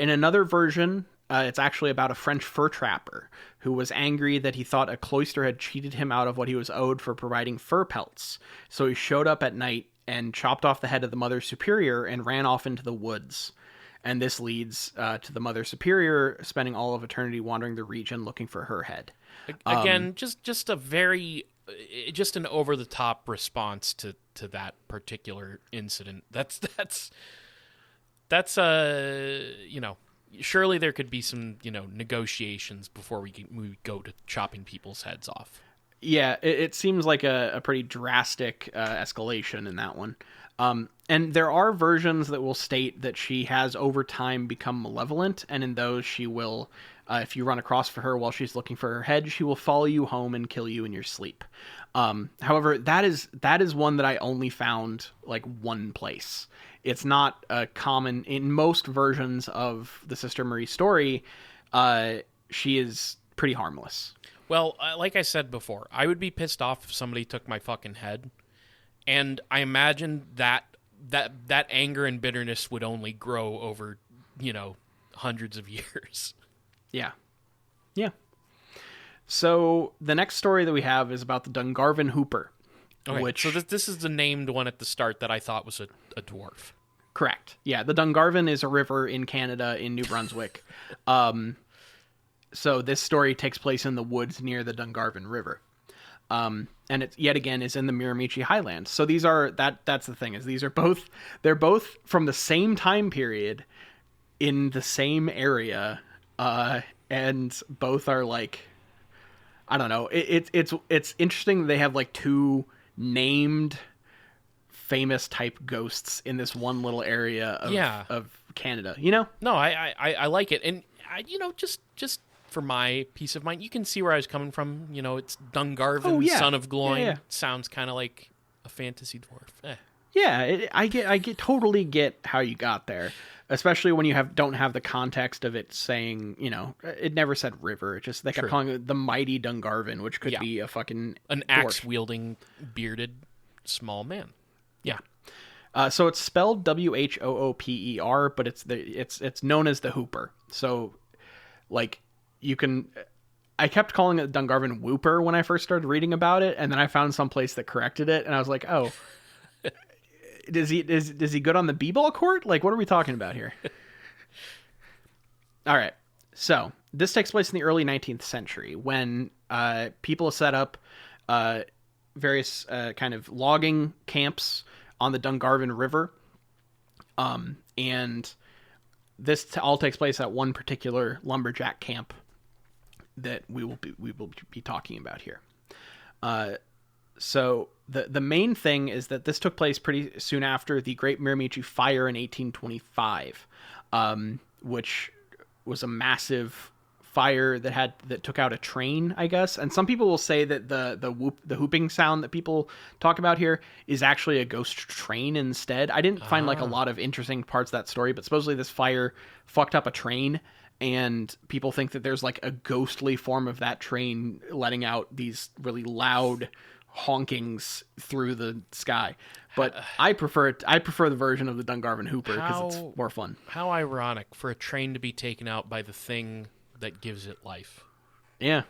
S2: In another version... it's actually about a French fur trapper who was angry that he thought a cloister had cheated him out of what he was owed for providing fur pelts. So he showed up at night and chopped off the head of the Mother Superior and ran off into the woods. And this leads to the Mother Superior spending all of eternity wandering the region looking for her head.
S1: Again, just a very... just an over-the-top response to that particular incident. That's surely there could be some, negotiations before we go to chopping people's heads off.
S2: Yeah, it seems like a pretty drastic escalation in that one. And there are versions that will state that she has over time become malevolent, and in those she will, if you run across for her while she's looking for her head, she will follow you home and kill you in your sleep. However, that is one that I only found like one place. It's not common in most versions of the Sister Marie story. She is pretty harmless.
S1: Well, like I said before, I would be pissed off if somebody took my fucking head, and I imagine that anger and bitterness would only grow over, hundreds of years.
S2: Yeah. So the next story that we have is about the Dungarvon Hooper.
S1: Okay, so this is the named one at the start that I thought was a dwarf.
S2: Correct. Yeah, the Dungarvon is a river in Canada in New Brunswick. So this story takes place in the woods near the Dungarvon River. And it yet again is in the Miramichi Highlands. So these are that's the thing is they're both from the same time period in the same area, and both are like, I don't know. It's interesting they have like two named famous type ghosts in this one little area of Canada.
S1: No, I like it, and just for my peace of mind, you can see where I was coming from. It's Dungarvon, son of Gloin.
S2: Yeah.
S1: Sounds kind of like a fantasy dwarf.
S2: Yeah, I totally get how you got there, especially when you don't have the context of it saying, it never said river. It just they kept calling it the mighty Dungarvon, which could be a fucking
S1: an axe wielding bearded small man.
S2: Yeah. So it's spelled Whooper, but it's known as the Hooper. So like I kept calling it Dungarvon Whooper when I first started reading about it, and then I found some place that corrected it, and I was like, oh. Does he good on the b-ball court? Like, what are we talking about here? All right. So this takes place in the early 19th century when people set up various kind of logging camps on the Dungarvon River. And this all takes place at one particular lumberjack camp that we will be talking about here. So the main thing is that this took place pretty soon after the Great Miramichi Fire in 1825, which was a massive fire that took out a train, I guess. And some people will say that the hooping sound that people talk about here is actually a ghost train instead. I didn't find like a lot of interesting parts of that story, but supposedly this fire fucked up a train, and people think that there's like a ghostly form of that train letting out these really loud honkings through the sky. But I prefer the version of the Dungarvon Hooper because it's more fun.
S1: How ironic for a train to be taken out by the thing that gives it life.
S2: Yeah.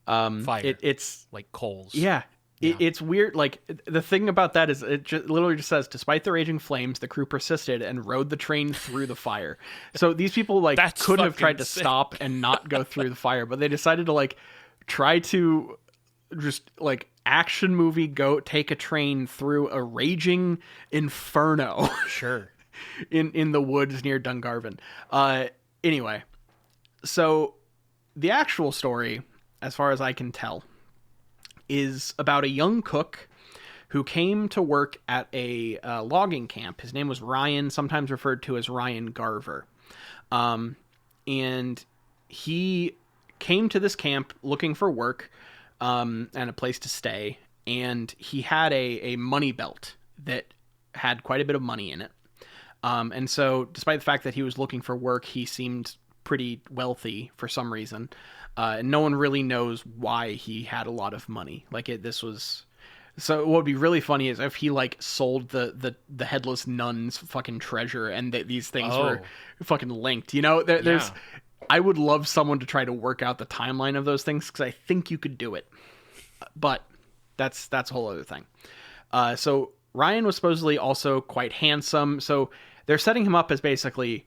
S1: Fire.
S2: It's
S1: like coals.
S2: Yeah. It's weird. Like, the thing about that is it literally just says, despite the raging flames, the crew persisted and rode the train through the fire. So these people like
S1: That's
S2: could have
S1: fucking
S2: tried to
S1: sick.
S2: stop and not go through the fire, but they decided to like try to just like action movie go take a train through a raging inferno
S1: Sure.
S2: in the woods near Dungarvon. Anyway, so the actual story, as far as I can tell, is about a young cook who came to work at a logging camp. His name was Ryan, sometimes referred to as Ryan Garver. And he came to this camp looking for work and a place to stay. And he had a money belt that had quite a bit of money in it. And so despite the fact that he was looking for work, he seemed pretty wealthy for some reason. And no one really knows why he had a lot of money. So what would be really funny is if he like sold the headless nun's fucking treasure and these things were fucking linked. You know, there's. I would love someone to try to work out the timeline of those things because I think you could do it. But that's a whole other thing. So Ryan was supposedly also quite handsome. So they're setting him up as basically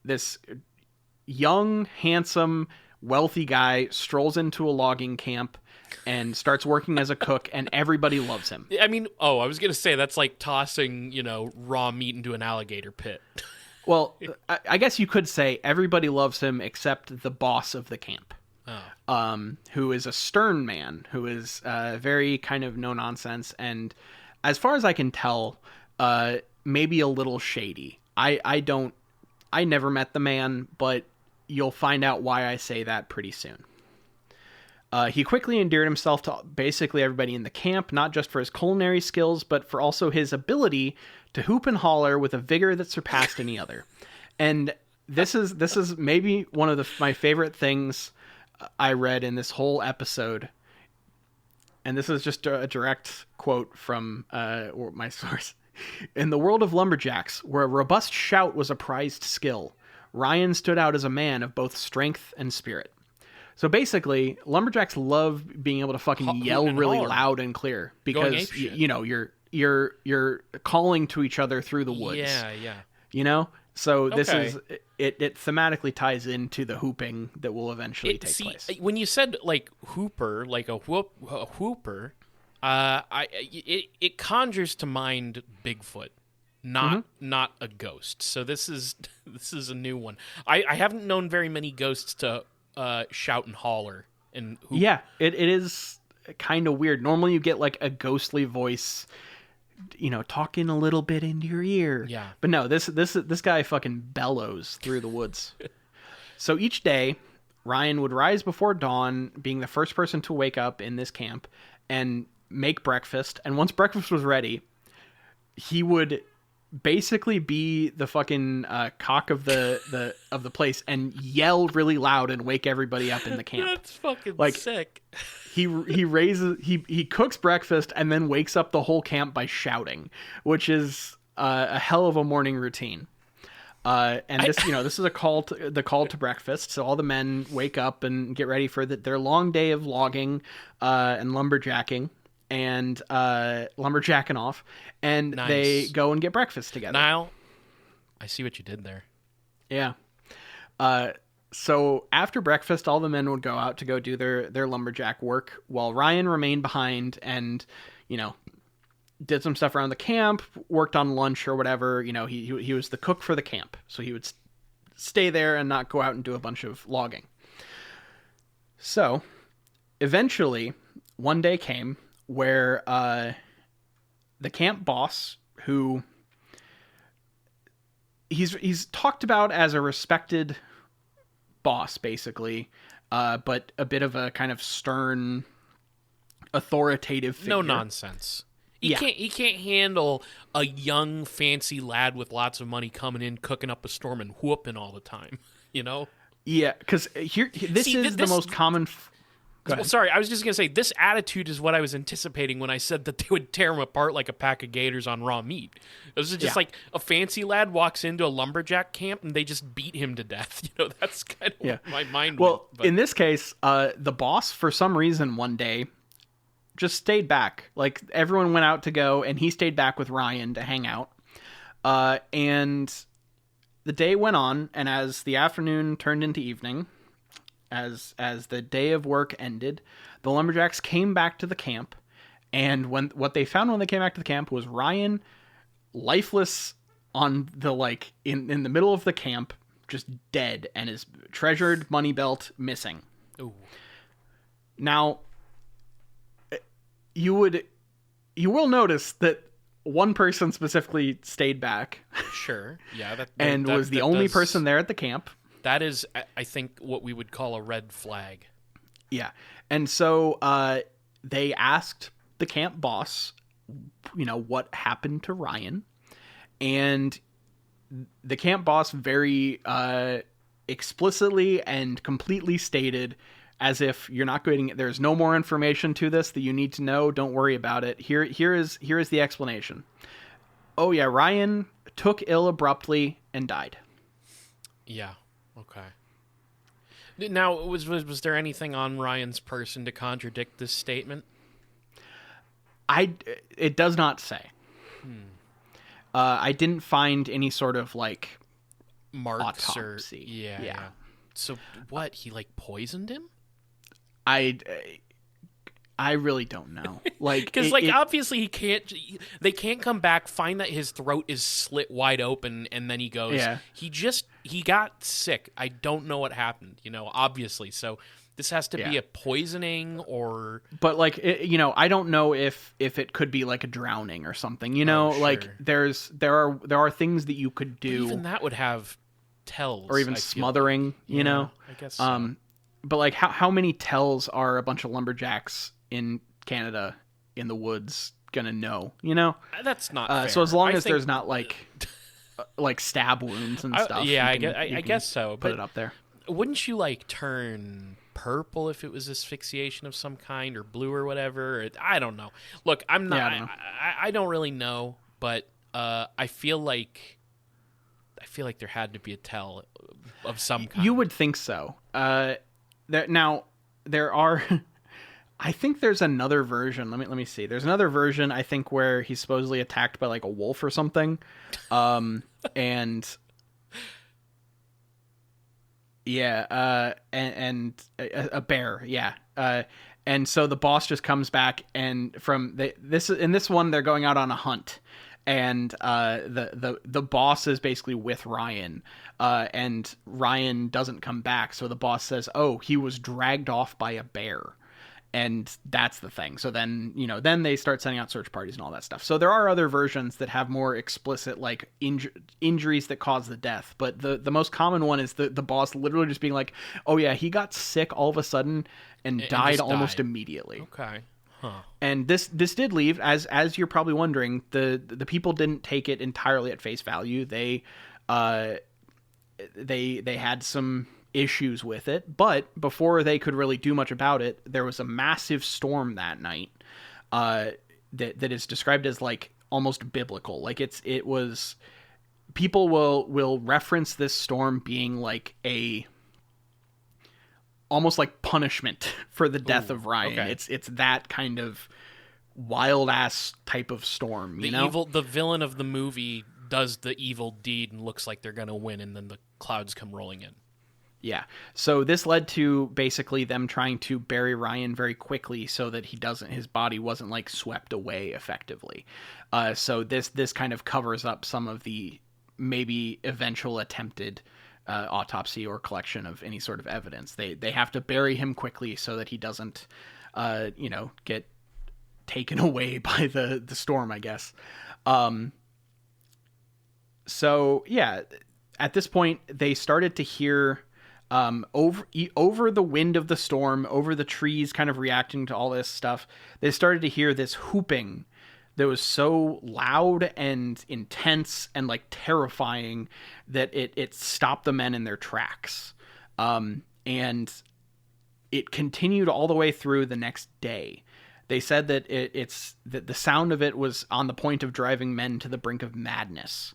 S2: this young, handsome, wealthy guy strolls into a logging camp and starts working as a cook, and everybody loves him.
S1: I mean, I was going to say that's like tossing, raw meat into an alligator pit.
S2: Well, I guess you could say everybody loves him except the boss of the camp, who is a stern man, who is very kind of no-nonsense, and as far as I can tell, maybe a little shady. I never met the man, but you'll find out why I say that pretty soon. He quickly endeared himself to basically everybody in the camp, not just for his culinary skills, but for also his ability to hoop and holler with a vigor that surpassed any other. And this is maybe one of my favorite things I read in this whole episode. And this is just a direct quote from my source. In the world of lumberjacks, where a robust shout was a prized skill, Ryan stood out as a man of both strength and spirit. So basically, lumberjacks love being able to fucking yell really loud and clear because you're calling to each other through the woods.
S1: Yeah.
S2: So this is it thematically ties into the hooping that will eventually take place.
S1: When you said like hooper, like a whooper, it conjures to mind Bigfoot. Not a ghost. So this is a new one. I haven't known very many ghosts to shout and holler and hoop.
S2: Yeah, it is kind of weird. Normally you get like a ghostly voice, talking a little bit into your ear.
S1: Yeah.
S2: But no, this guy fucking bellows through the woods. So each day, Ryan would rise before dawn, being the first person to wake up in this camp, and make breakfast. And once breakfast was ready, he would basically be the fucking cock of the place and yell really loud and wake everybody up in the camp.
S1: That's fucking sick.
S2: He cooks breakfast and then wakes up the whole camp by shouting, which is a hell of a morning routine. This is the call to breakfast. So all the men wake up and get ready for their long day of logging and lumberjacking. And lumberjacking off, and
S1: Nice.
S2: They go and get breakfast together.
S1: Niall, I see what you did there.
S2: Yeah. So after breakfast, all the men would go out to go do their lumberjack work, while Ryan remained behind and, did some stuff around the camp, worked on lunch or whatever. He was the cook for the camp, so he would stay there and not go out and do a bunch of logging. So eventually, one day came where the camp boss, who he's talked about as a respected boss, basically, but a bit of a kind of stern, authoritative figure.
S1: No nonsense. He can't handle a young, fancy lad with lots of money coming in, cooking up a storm, and whooping all the time.
S2: Yeah, because this is the most common.
S1: Well, sorry, I was just going to say, this attitude is what I was anticipating when I said that they would tear him apart like a pack of gators on raw meat. This is just like a fancy lad walks into a lumberjack camp and they just beat him to death. That's kind of what my mind went.
S2: Well, in this case, the boss, for some reason, one day just stayed back. Like, everyone went out to go, and he stayed back with Ryan to hang out. And the day went on, and as the afternoon turned into evening, as the day of work ended, the lumberjacks came back to the camp, and what they found when they came back to the camp was Ryan lifeless on the, like, in the middle of the camp, just dead, and his treasured money belt missing.
S1: Ooh.
S2: Now, you will notice that one person specifically stayed back.
S1: Sure. Yeah.
S2: And was the only person there at the camp.
S1: That is, I think, what we would call a red flag.
S2: Yeah. And so they asked the camp boss, what happened to Ryan. And the camp boss very explicitly and completely stated, as if you're not getting, there's no more information to this that you need to know. Don't worry about it. Here is the explanation. Oh yeah, Ryan took ill abruptly and died.
S1: Yeah. Okay. Now, was there anything on Ryan's person to contradict this statement?
S2: It does not say. I didn't find any sort of, like,
S1: marks
S2: autopsy.
S1: Yeah. So what? He, like, poisoned him?
S2: I really don't know. Like,
S1: because obviously he can't. They can't come back, find that his throat is slit wide open, and then he goes.
S2: Yeah.
S1: He got sick. I don't know what happened. Obviously. So this has to be a poisoning or.
S2: But, like, I don't know if it could be like a drowning or something.
S1: Sure.
S2: Like there are things that you could do.
S1: But even that would have tells,
S2: or even smothering.
S1: Like. I guess. So.
S2: But, like, how many tells are a bunch of lumberjacks in Canada in the woods gonna know?
S1: That's not fair.
S2: So as long as there's not like stab wounds and stuff.
S1: I guess so.
S2: Put it up there.
S1: Wouldn't you, like, turn purple if it was asphyxiation of some kind, or blue or whatever? I don't know. Look, I'm not.
S2: Yeah,
S1: I don't really know, but I feel like there had to be a tell of some kind.
S2: You would think so. There are. I think there's another version. Let me see. There's another version, I think, where he's supposedly attacked by, like, a wolf or something. And yeah, and a bear, yeah. And so the boss just comes back, and in this one they're going out on a hunt, and the boss is basically with Ryan, and Ryan doesn't come back. So the boss says, "Oh, he was dragged off by a bear." And that's the thing. So then, then they start sending out search parties and all that stuff. So there are other versions that have more explicit, like, injuries that cause the death. But the most common one is the boss literally just being like, oh yeah, he got sick all of a sudden and died almost immediately.
S1: Okay. Huh.
S2: And this did leave, as you're probably wondering, the people didn't take it entirely at face value. They had some issues with it, but before they could really do much about it, there was a massive storm that night that is described as, like, almost biblical. Like, it was, people will reference this storm being like almost like punishment for the death of Ryan.
S1: Okay.
S2: It's that kind of wild ass type of storm,
S1: the villain of the movie does the evil deed and looks like they're gonna win, and then the clouds come rolling in.
S2: Yeah. So this led to basically them trying to bury Ryan very quickly so that his body wasn't, like, swept away effectively. So this kind of covers up some of the maybe eventual attempted autopsy or collection of any sort of evidence. They have to bury him quickly so that he doesn't, get taken away by the storm, I guess. So yeah, at this point they started to hear, over the wind of the storm, over the trees kind of reacting to all this stuff, they started to hear this whooping that was so loud and intense and, like, terrifying that it stopped the men in their tracks. And it continued all the way through the next day. They said that that the sound of it was on the point of driving men to the brink of madness.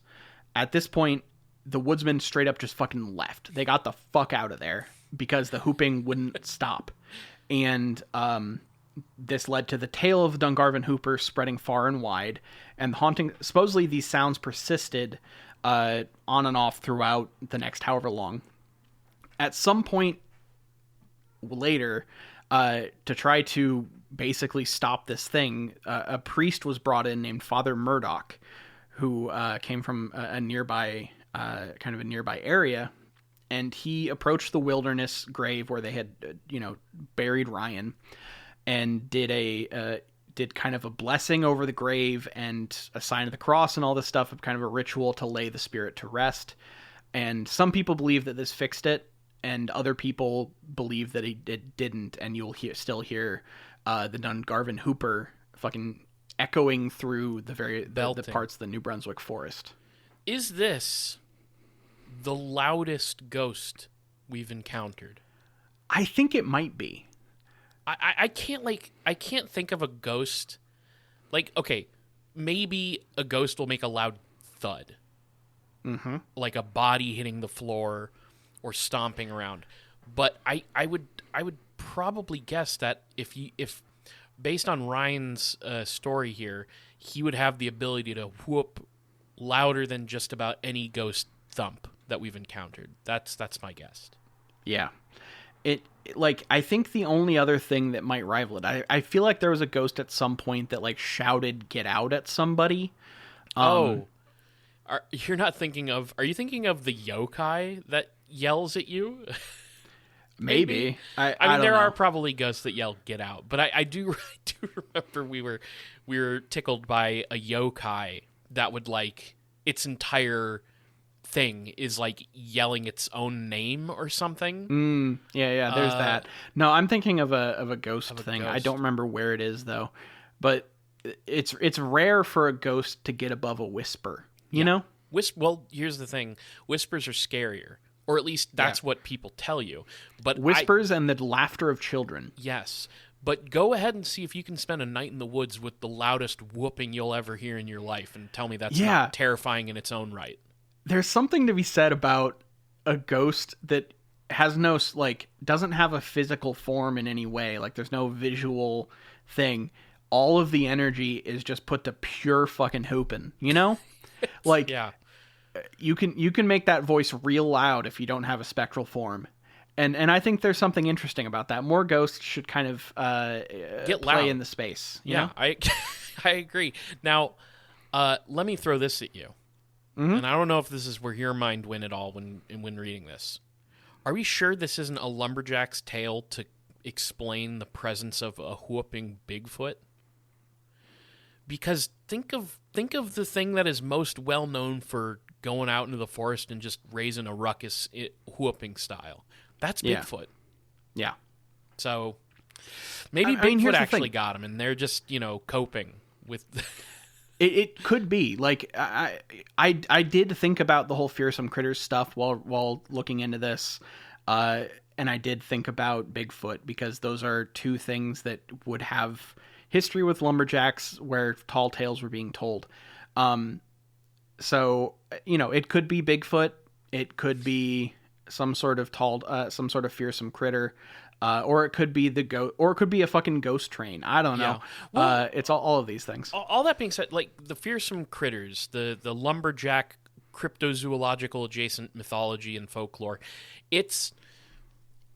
S2: At this point, the woodsmen straight up just fucking left. They got the fuck out of there because the whooping wouldn't stop. And this led to the tale of the Dungarvon Hooper spreading far and wide, and the haunting. Supposedly, these sounds persisted on and off throughout the next however long. At some point later, to try to basically stop this thing, a priest was brought in named Father Murdoch, who came from a nearby area, and he approached the wilderness grave where they had buried Ryan, and did kind of a blessing over the grave and a sign of the cross and all this stuff, kind of a ritual to lay the spirit to rest. And some people believe that this fixed it, and other people believe that it didn't, and you'll still hear the Dungarvon Hooper fucking echoing through the parts of the New Brunswick forest.
S1: Is this the loudest ghost we've encountered?
S2: I think it might be.
S1: I can't think of a ghost. Like, okay, maybe a ghost will make a loud thud.
S2: Mm-hmm.
S1: Like a body hitting the floor or stomping around. But I would probably guess that if based on Ryan's story here, he would have the ability to whoop louder than just about any ghost thump that we've encountered. That's my guess.
S2: Yeah. I think the only other thing that might rival it, I feel like there was a ghost at some point that like shouted "get out" at somebody.
S1: Are you thinking of the yokai that yells at you?
S2: Maybe. I
S1: mean, there
S2: know.
S1: are probably ghosts that yell "get out," but I do remember we were tickled by a yokai that would like its entire thing is like yelling its own name or something.
S2: Yeah, there's that. No, I'm thinking of a ghost thing.
S1: Ghost.
S2: I don't remember where it is though, but it's rare for a ghost to get above a whisper. You know?
S1: Well, here's the thing: whispers are scarier, or at least that's what people tell you. But
S2: whispers and the laughter of children.
S1: Yes. But go ahead and see if you can spend a night in the woods with the loudest whooping you'll ever hear in your life, and tell me that's not terrifying in its own right.
S2: There's something to be said about a ghost that has no, like, doesn't have a physical form in any way. Like, there's no visual thing. All of the energy is just put to pure fucking hooping, you know? Like,
S1: yeah.
S2: You can make that voice real loud if you don't have a spectral form. And I think there's something interesting about that. More ghosts should kind of
S1: get
S2: play
S1: loud
S2: in the space. You
S1: yeah,
S2: know?
S1: I agree. Now, let me throw this at you.
S2: Mm-hmm.
S1: And I don't know if this is where your mind went at all when reading this. Are we sure this isn't a lumberjack's tale to explain the presence of a whooping Bigfoot? Because think of the thing that is most well known for going out into the forest and just raising a ruckus whooping style. That's Bigfoot.
S2: Yeah.
S1: So maybe Bigfoot actually got him, and they're just coping with.
S2: It could be. Like, I did think about the whole fearsome critters stuff while looking into this, and I did think about Bigfoot, because those are two things that would have history with lumberjacks where tall tales were being told. So it could be Bigfoot, it could be some sort of fearsome critter. Or it could be or it could be a fucking ghost train. I don't know. Well, it's all of these things.
S1: All that being said, like the fearsome critters, the lumberjack cryptozoological adjacent mythology and folklore, it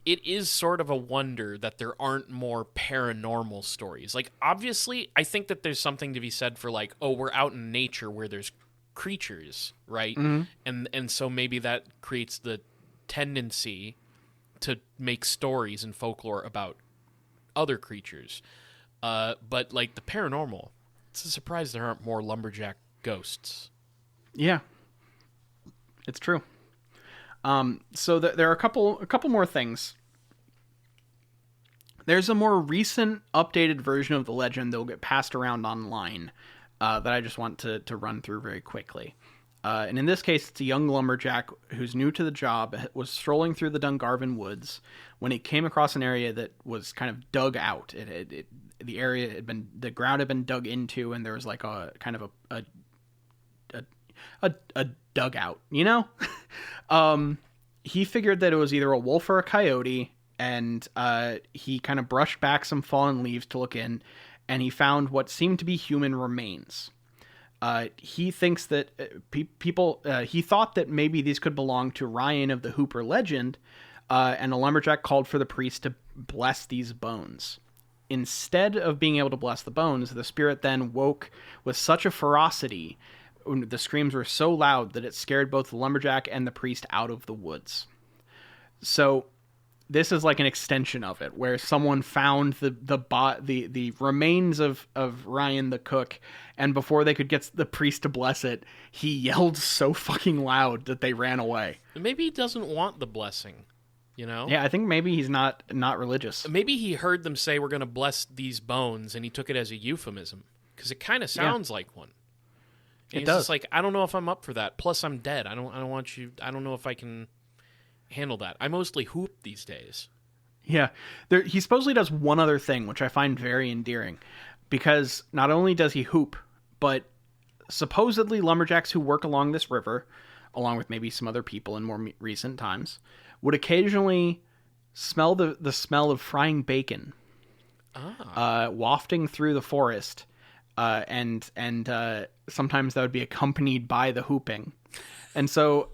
S1: is sort of a wonder that there aren't more paranormal stories. Like, obviously, I think that there's something to be said for like, oh, we're out in nature where there's creatures, right? Mm-hmm. And so maybe that creates the tendency to make stories and folklore about other creatures. But like the paranormal, it's a surprise there aren't more lumberjack ghosts.
S2: Yeah, it's true. So there are a couple more things. There's a more recent updated version of the legend that will get passed around online that I just want to run through very quickly. And in this case, it's a young lumberjack who's new to the job, was strolling through the Dungarvon woods when he came across an area that was kind of dug out. The ground had been dug into, and there was like a kind of a dugout, you know? He figured that it was either a wolf or a coyote, and he kind of brushed back some fallen leaves to look in, and he found what seemed to be human remains. He thinks that he thought that maybe these could belong to Ryan of the Hooper legend, and a lumberjack called for the priest to bless these bones. Instead of being able to bless the bones, the spirit then woke with such a ferocity. The screams were so loud that it scared both the lumberjack and the priest out of the woods. So this is like an extension of it, where someone found the remains of Ryan the cook, and before they could get the priest to bless it, he yelled so fucking loud that they ran away.
S1: Maybe he doesn't want the blessing, you know?
S2: Yeah, I think maybe he's not religious.
S1: Maybe he heard them say we're going to bless these bones, and he took it as a euphemism, because it kind of sounds like one. And
S2: it does.
S1: Just like, I don't know if I'm up for that. Plus, I'm dead. I don't want you. I don't know if I can handle that. I mostly hoop these days.
S2: Yeah. He supposedly does one other thing, which I find very endearing, because not only does he hoop, but supposedly lumberjacks who work along this river, along with maybe some other people in more recent times, would occasionally smell the smell of frying bacon wafting through the forest, and sometimes that would be accompanied by the hooping. And so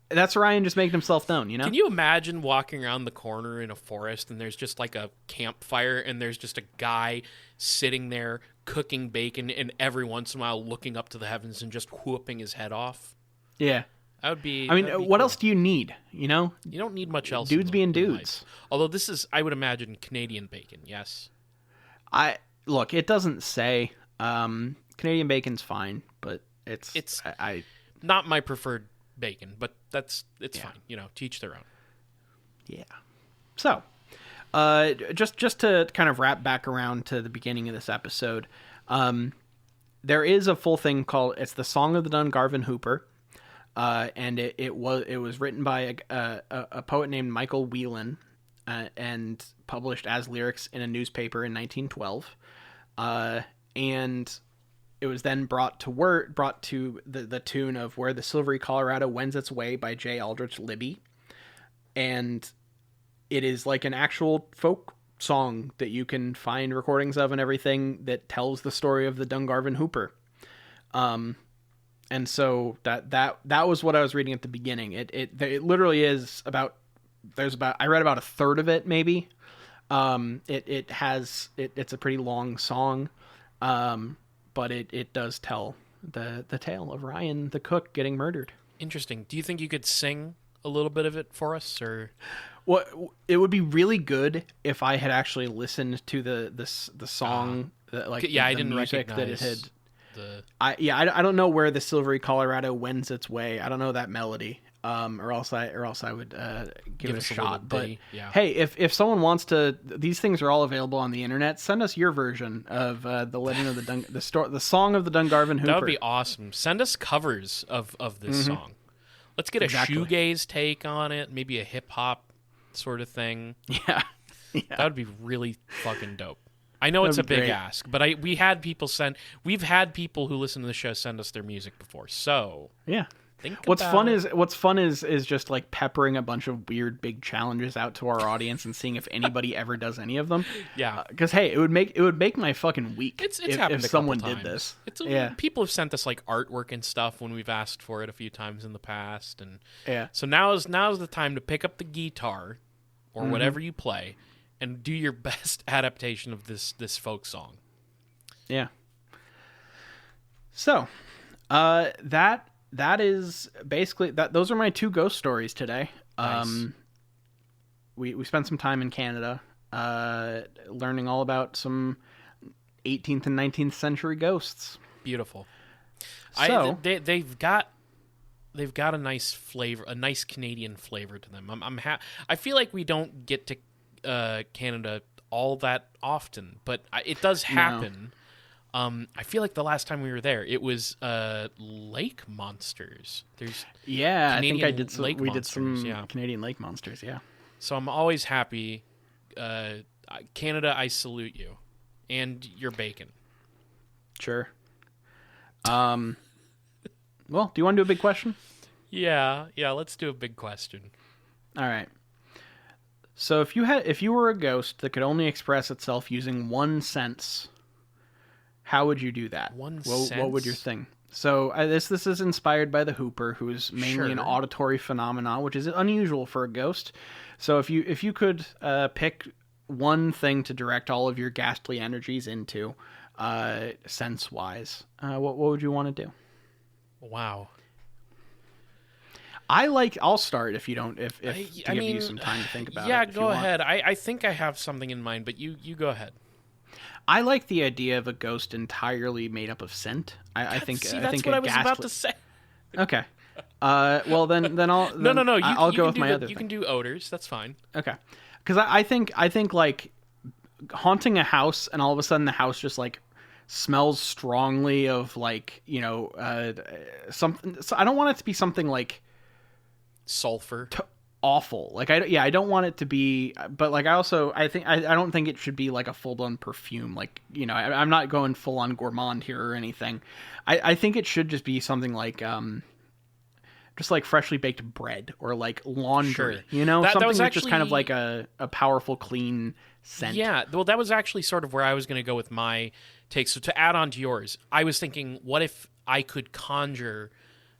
S2: that's Ryan just making himself known, you know?
S1: Can you imagine walking around the corner in a forest and there's just like a campfire and there's just a guy sitting there cooking bacon and every once in a while looking up to the heavens and just whooping his head off?
S2: Yeah.
S1: That would be...
S2: I mean, what else do you need, you know?
S1: You don't need much else.
S2: Dudes being dudes.
S1: Although this is, I would imagine, Canadian bacon, yes?
S2: Look, it doesn't say. Canadian bacon's fine, but it's
S1: not my preferred bacon, but it's fine. You know, to each their own.
S2: Yeah. So, just to kind of wrap back around to the beginning of this episode, there is a full thing called, it's the Song of the Dungarvon Hooper, and it was written by a poet named Michael Whelan, and published as lyrics in a newspaper in 1912, and it was then brought to the tune of Where the Silvery Colorado Wends Its Way by J. Aldrich Libby. And it is like an actual folk song that you can find recordings of and everything that tells the story of the Dungarvon Hooper. And so that was what I was reading at the beginning. It literally is about, I read about a third of it maybe. It's a pretty long song. But it does tell the tale of Ryan the cook getting murdered.
S1: Interesting. Do you think you could sing a little bit of it for us, or?
S2: Well, it would be really good if I had actually listened to the song,
S1: I
S2: the
S1: didn't
S2: music
S1: recognize
S2: that it had.
S1: the.
S2: I don't know Where the Silvery Colorado Wends Its Way. I don't know that melody. Or else I would give it a shot. But hey, if someone wants to, these things are all available on the internet. Send us your version of the Legend of the Song of the Dungarvon Hooper.
S1: That would be awesome. Send us covers of this song. Let's get a shoegaze take on it, maybe a hip hop sort of thing.
S2: Yeah.
S1: That would be really fucking dope. I know it's a big ask, but we've had people who listen to the show send us their music before. So
S2: yeah. What's fun is just like peppering a bunch of weird big challenges out to our audience and seeing if anybody ever does any of them.
S1: Yeah,
S2: because hey, it would make my fucking week.
S1: It's happened if someone did
S2: this.
S1: People have sent us like artwork and stuff when we've asked for it a few times in the past, and
S2: yeah.
S1: So now's the time to pick up the guitar or whatever you play and do your best adaptation of this folk song.
S2: Yeah. So, that is basically that. Those are my two ghost stories today.
S1: Nice.
S2: We spent some time in Canada, learning all about some 18th and 19th century ghosts.
S1: Beautiful.
S2: So
S1: they've got a nice flavor, a nice Canadian flavor to them. I feel like we don't get to Canada all that often, but it does happen. No. I feel like the last time we were there, it was lake monsters.
S2: I think I did some. We did some Canadian lake monsters. Yeah.
S1: So I'm always happy. Canada, I salute you, and your bacon.
S2: Sure. Well, do you want to do a big question?
S1: Yeah. Let's do a big question.
S2: All right. So if you were a ghost that could only express itself using one sense, how would you do that? What would your thing? So this is inspired by the Hooper, who is mainly an
S1: Sure.
S2: auditory phenomenon, which is unusual for a ghost. So if you could pick one thing to direct all of your ghastly energies into, sense wise, what would you want to do?
S1: Wow.
S2: I'll start if you don't to give
S1: mean,
S2: you some time to think about it.
S1: Yeah,
S2: if you
S1: go
S2: want.
S1: ahead. I think I have something in mind, but you go ahead.
S2: I like the idea of a ghost entirely made up of scent. I think
S1: that's what I was about to say.
S2: Okay. Well then I'll
S1: No.
S2: I'll go with my other.
S1: You can do odors. That's fine.
S2: Okay. Because I think like haunting a house and all of a sudden the house just like smells strongly of like something. So I don't want it to be something like
S1: Sulfur.
S2: awful. Like I don't want it to be, but like I don't think it should be like a full on perfume. Like I'm not going full on gourmand here or anything. I think it should just be something like just like freshly baked bread or like laundry.
S1: Sure.
S2: Something
S1: was
S2: that's just kind of
S1: actually-
S2: like a powerful clean scent.
S1: Yeah, well, that was actually sort of where I was going to go with my take. So to add on to yours, I was thinking, what if I could conjure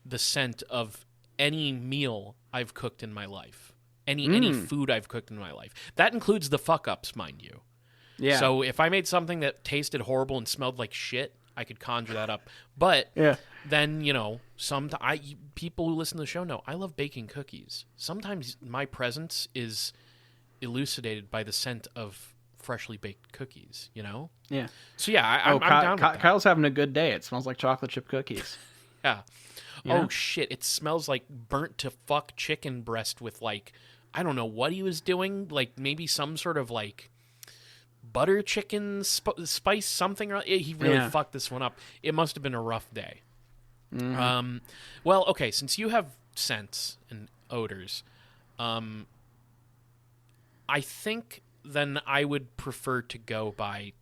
S1: the scent of any meal I've cooked in my life, any food I've cooked in my life. That includes the fuck ups, mind you.
S2: Yeah.
S1: So if I made something that tasted horrible and smelled like shit, I could conjure that up. But then people who listen to the show know I love baking cookies. Sometimes my presence is elucidated by the scent of freshly baked cookies.
S2: Yeah.
S1: So yeah, I'm down with that.
S2: Kyle's having a good day. It smells like chocolate chip cookies.
S1: Yeah.
S2: Yeah.
S1: Oh shit! It smells like burnt to fuck chicken breast with like I don't know what he was doing. Like maybe some sort of like butter chicken spice something. He really fucked this one up. It must have been a rough day.
S2: Mm-hmm.
S1: Well, okay. Since you have scents and odors, I think then I would prefer to go by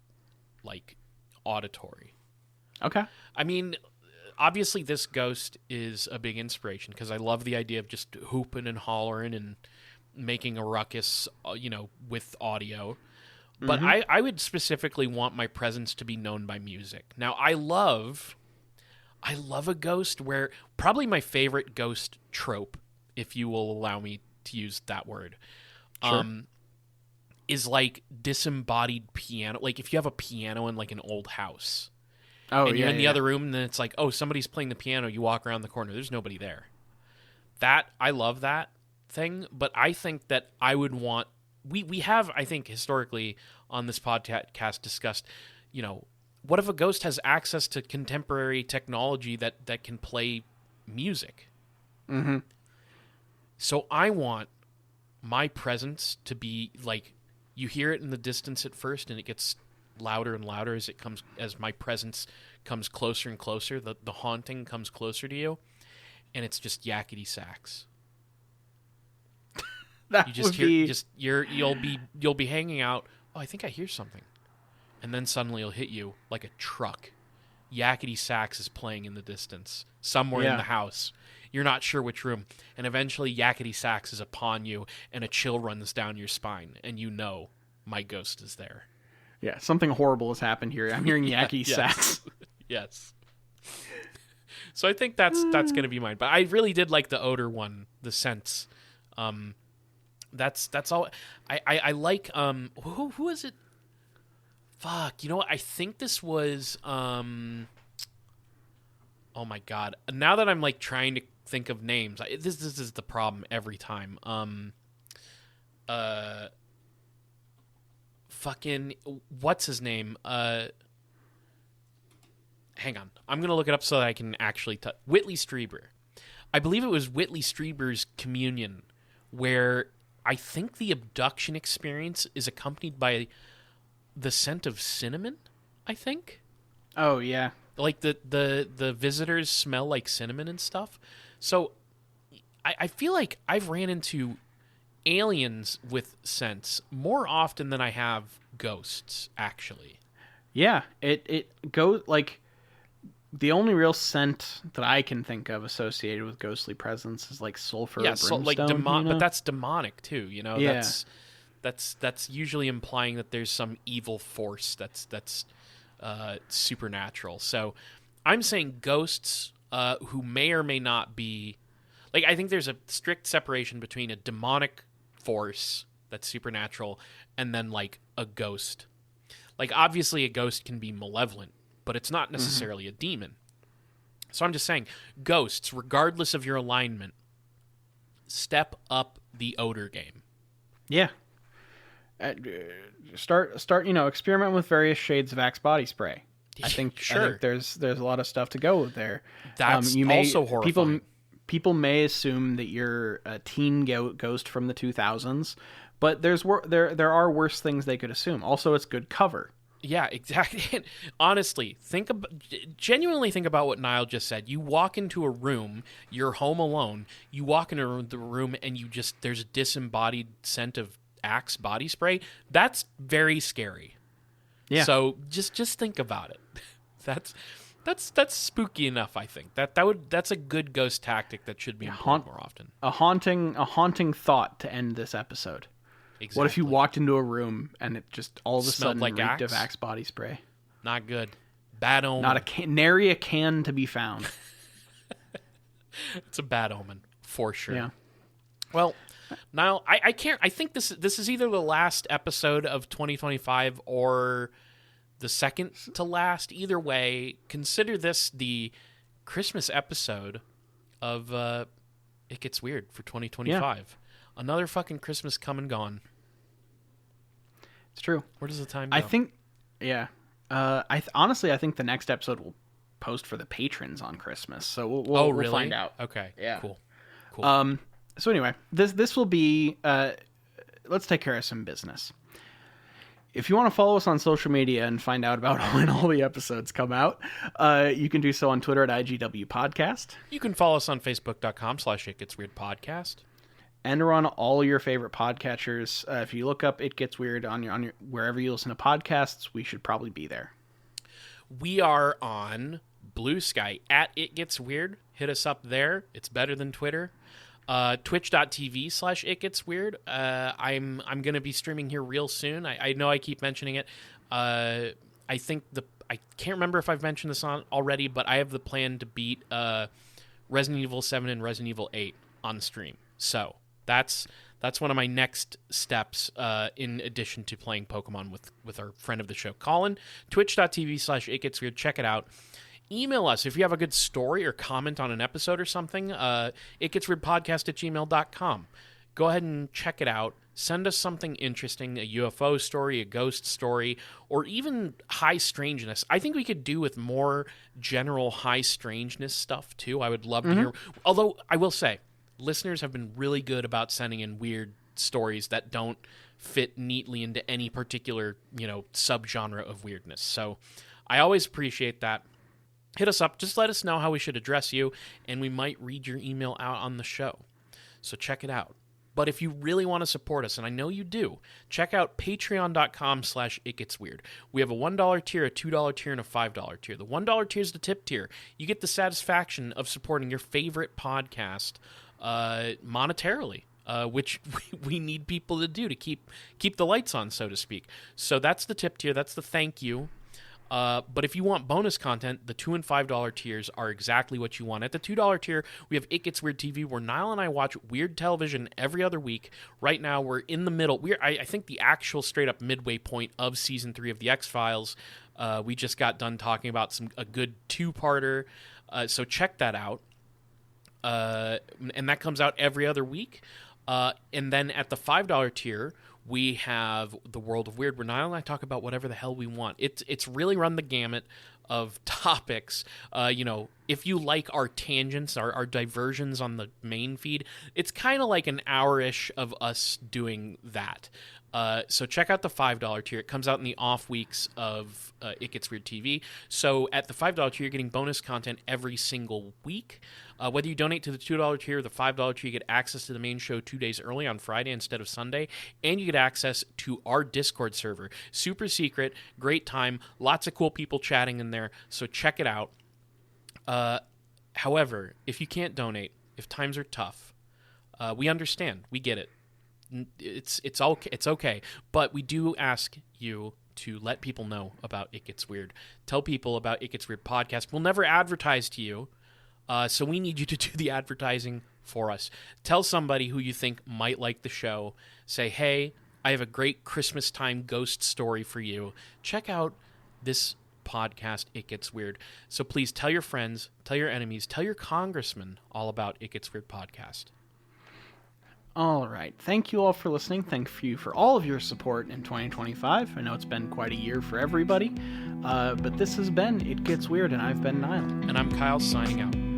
S1: like auditory.
S2: Okay.
S1: I mean, obviously this ghost is a big inspiration because I love the idea of just hooping and hollering and making a ruckus, with audio. But I would specifically want my presence to be known by music. Now, I love a ghost where probably my favorite ghost trope, if you will allow me to use that word,
S2: Sure.
S1: is like disembodied piano. Like if you have a piano in like an old house.
S2: Oh,
S1: and you're in the other room, and then it's like, oh, somebody's playing the piano. You walk around the corner. There's nobody there. I love that thing, but I think that I would want... We have, I think, historically on this podcast discussed, what if a ghost has access to contemporary technology that can play music?
S2: Mm-hmm.
S1: So I want my presence to be like, you hear it in the distance at first, and it gets louder and louder as my presence comes closer and closer. The haunting comes closer to you, and it's just yakety sax.
S2: That
S1: You just
S2: would
S1: hear
S2: be...
S1: you'll be hanging out. Oh, I think I hear something, and then suddenly it'll hit you like a truck. Yakety sax is playing in the distance somewhere in the house. You're not sure which room, and eventually yakety sax is upon you, and a chill runs down your spine, and my ghost is there.
S2: Yeah, something horrible has happened here. I'm hearing yakety sax.
S1: Yes. So I think that's going to be mine. But I really did like the odor one, the scents. That's all. I like. Who is it? Fuck. You know what? I think this was. Oh my god. Now that I'm like trying to think of names, this is the problem every time. Fucking what's his name? Hang on, I'm gonna look it up so that I can actually Whitley Strieber. I believe it was Whitley Strieber's Communion, where I think the abduction experience is accompanied by the scent of cinnamon. I think.
S2: Oh yeah.
S1: Like the visitors smell like cinnamon and stuff. So I feel like I've ran into aliens with scents more often than I have ghosts, actually.
S2: Yeah, it goes like the only real scent that I can think of associated with ghostly presence is like sulfur or brimstone.
S1: But that's demonic too.
S2: Yeah.
S1: That's usually implying that there's some evil force that's supernatural. So I'm saying ghosts who may or may not be, like, I think there's a strict separation between a demonic force that's supernatural and then like a ghost. Like, obviously a ghost can be malevolent, but it's not necessarily a demon. So I'm just saying, ghosts, regardless of your alignment, step up the odor game.
S2: Yeah. Start. Experiment with various shades of Axe body spray. I think there's a lot of stuff to go with there.
S1: That's also horrifying.
S2: People may assume that you're a teen ghost from the 2000s, but there are worse things they could assume. Also, it's good cover.
S1: Yeah, exactly. Honestly, genuinely think about what Niall just said. You walk into a room, you're home alone. You walk into the room and there's a disembodied scent of Axe body spray. That's very scary. Yeah. So just think about it. That's spooky enough, I think. That's a good ghost tactic that should be employed more often.
S2: A haunting thought to end this episode. Exactly. What if you walked into a room and it just all of a sudden reeked of Axe body spray?
S1: Not good. Bad omen.
S2: Nary a can to be found.
S1: It's a bad omen for sure.
S2: Yeah.
S1: Well, Niall, I can't. I think this is either the last episode of 2025 or the second to last. Either way, consider this the Christmas episode of It Gets Weird for 2025. Yeah. Another fucking Christmas come and gone.
S2: It's true.
S1: Where does the time go?
S2: I think, yeah. Honestly, I think the next episode will post for the patrons on Christmas. So we'll find out.
S1: Okay.
S2: Yeah.
S1: Cool.
S2: So anyway, this will be. Let's take care of some business. If you want to follow us on social media and find out about when all the episodes come out, you can do so on Twitter at IGW Podcast.
S1: You can follow us on Facebook.com/ItGetsWeirdPodcast.
S2: And we're on all your favorite podcatchers. If you look up It Gets Weird on your wherever you listen to podcasts, we should probably be there.
S1: We are on Blue Sky at It Gets Weird. Hit us up there. It's better than Twitter. Twitch.tv/It Gets Weird. I'm going to be streaming here real soon. I know I keep mentioning it. I think I can't remember if I've mentioned this on already, but I have the plan to beat Resident Evil 7 and Resident Evil 8 on stream. So that's one of my next steps in addition to playing Pokemon with our friend of the show, Colin. Twitch.tv/It Gets Weird. Check it out. Email us if you have a good story or comment on an episode or something. itgetsweirdpodcast@gmail.com. Go ahead and check it out. Send us something interesting, a UFO story, a ghost story, or even high strangeness. I think we could do with more general high strangeness stuff, too. I would love to hear. Although, I will say, listeners have been really good about sending in weird stories that don't fit neatly into any particular, subgenre of weirdness. So I always appreciate that. Hit us up. Just let us know how we should address you, and we might read your email out on the show. So check it out. But if you really want to support us, and I know you do, check out patreon.com/itgetsweird. We have a $1 tier, a $2 tier, and a $5 tier. The $1 tier is the tip tier. You get the satisfaction of supporting your favorite podcast monetarily, which we need people to do to keep the lights on, so to speak. So that's the tip tier. That's the thank you. But if you want bonus content, the $2 and $5 tiers are exactly what you want. At the $2 tier, we have It Gets Weird TV, where Niall and I watch weird television every other week. Right now, we're in the middle. I think the actual straight-up midway point of Season 3 of The X-Files. We just got done talking about a good two-parter, so check that out. And that comes out every other week. And then at the $5 tier, we have the World of Weird, where Niall and I talk about whatever the hell we want. It's really run the gamut of topics. If you like our tangents, our diversions on the main feed, it's kind of like an hour-ish of us doing that. So check out the $5 tier. It comes out in the off weeks of It Gets Weird TV. So at the $5 tier, you're getting bonus content every single week. Whether you donate to the $2 tier or the $5 tier, you get access to the main show 2 days early on Friday instead of Sunday, and you get access to our Discord server. Super secret, great time, lots of cool people chatting in there, so check it out. However, if you can't donate, if times are tough, we understand. We get it. It's okay. It's okay. But we do ask you to let people know about It Gets Weird. Tell people about It Gets Weird podcast. We'll never advertise to you, so we need you to do the advertising for us. Tell somebody who you think might like the show. Say, hey, I have a great Christmas time ghost story for you. Check out this podcast, It Gets Weird. So please tell your friends, tell your enemies, tell your congressman all about It Gets Weird podcast.
S2: All right. Thank you all for listening. Thank you for all of your support in 2025. I know it's been quite a year for everybody, but this has been It Gets Weird, and I've been Niall.
S1: And I'm Kyle, signing out.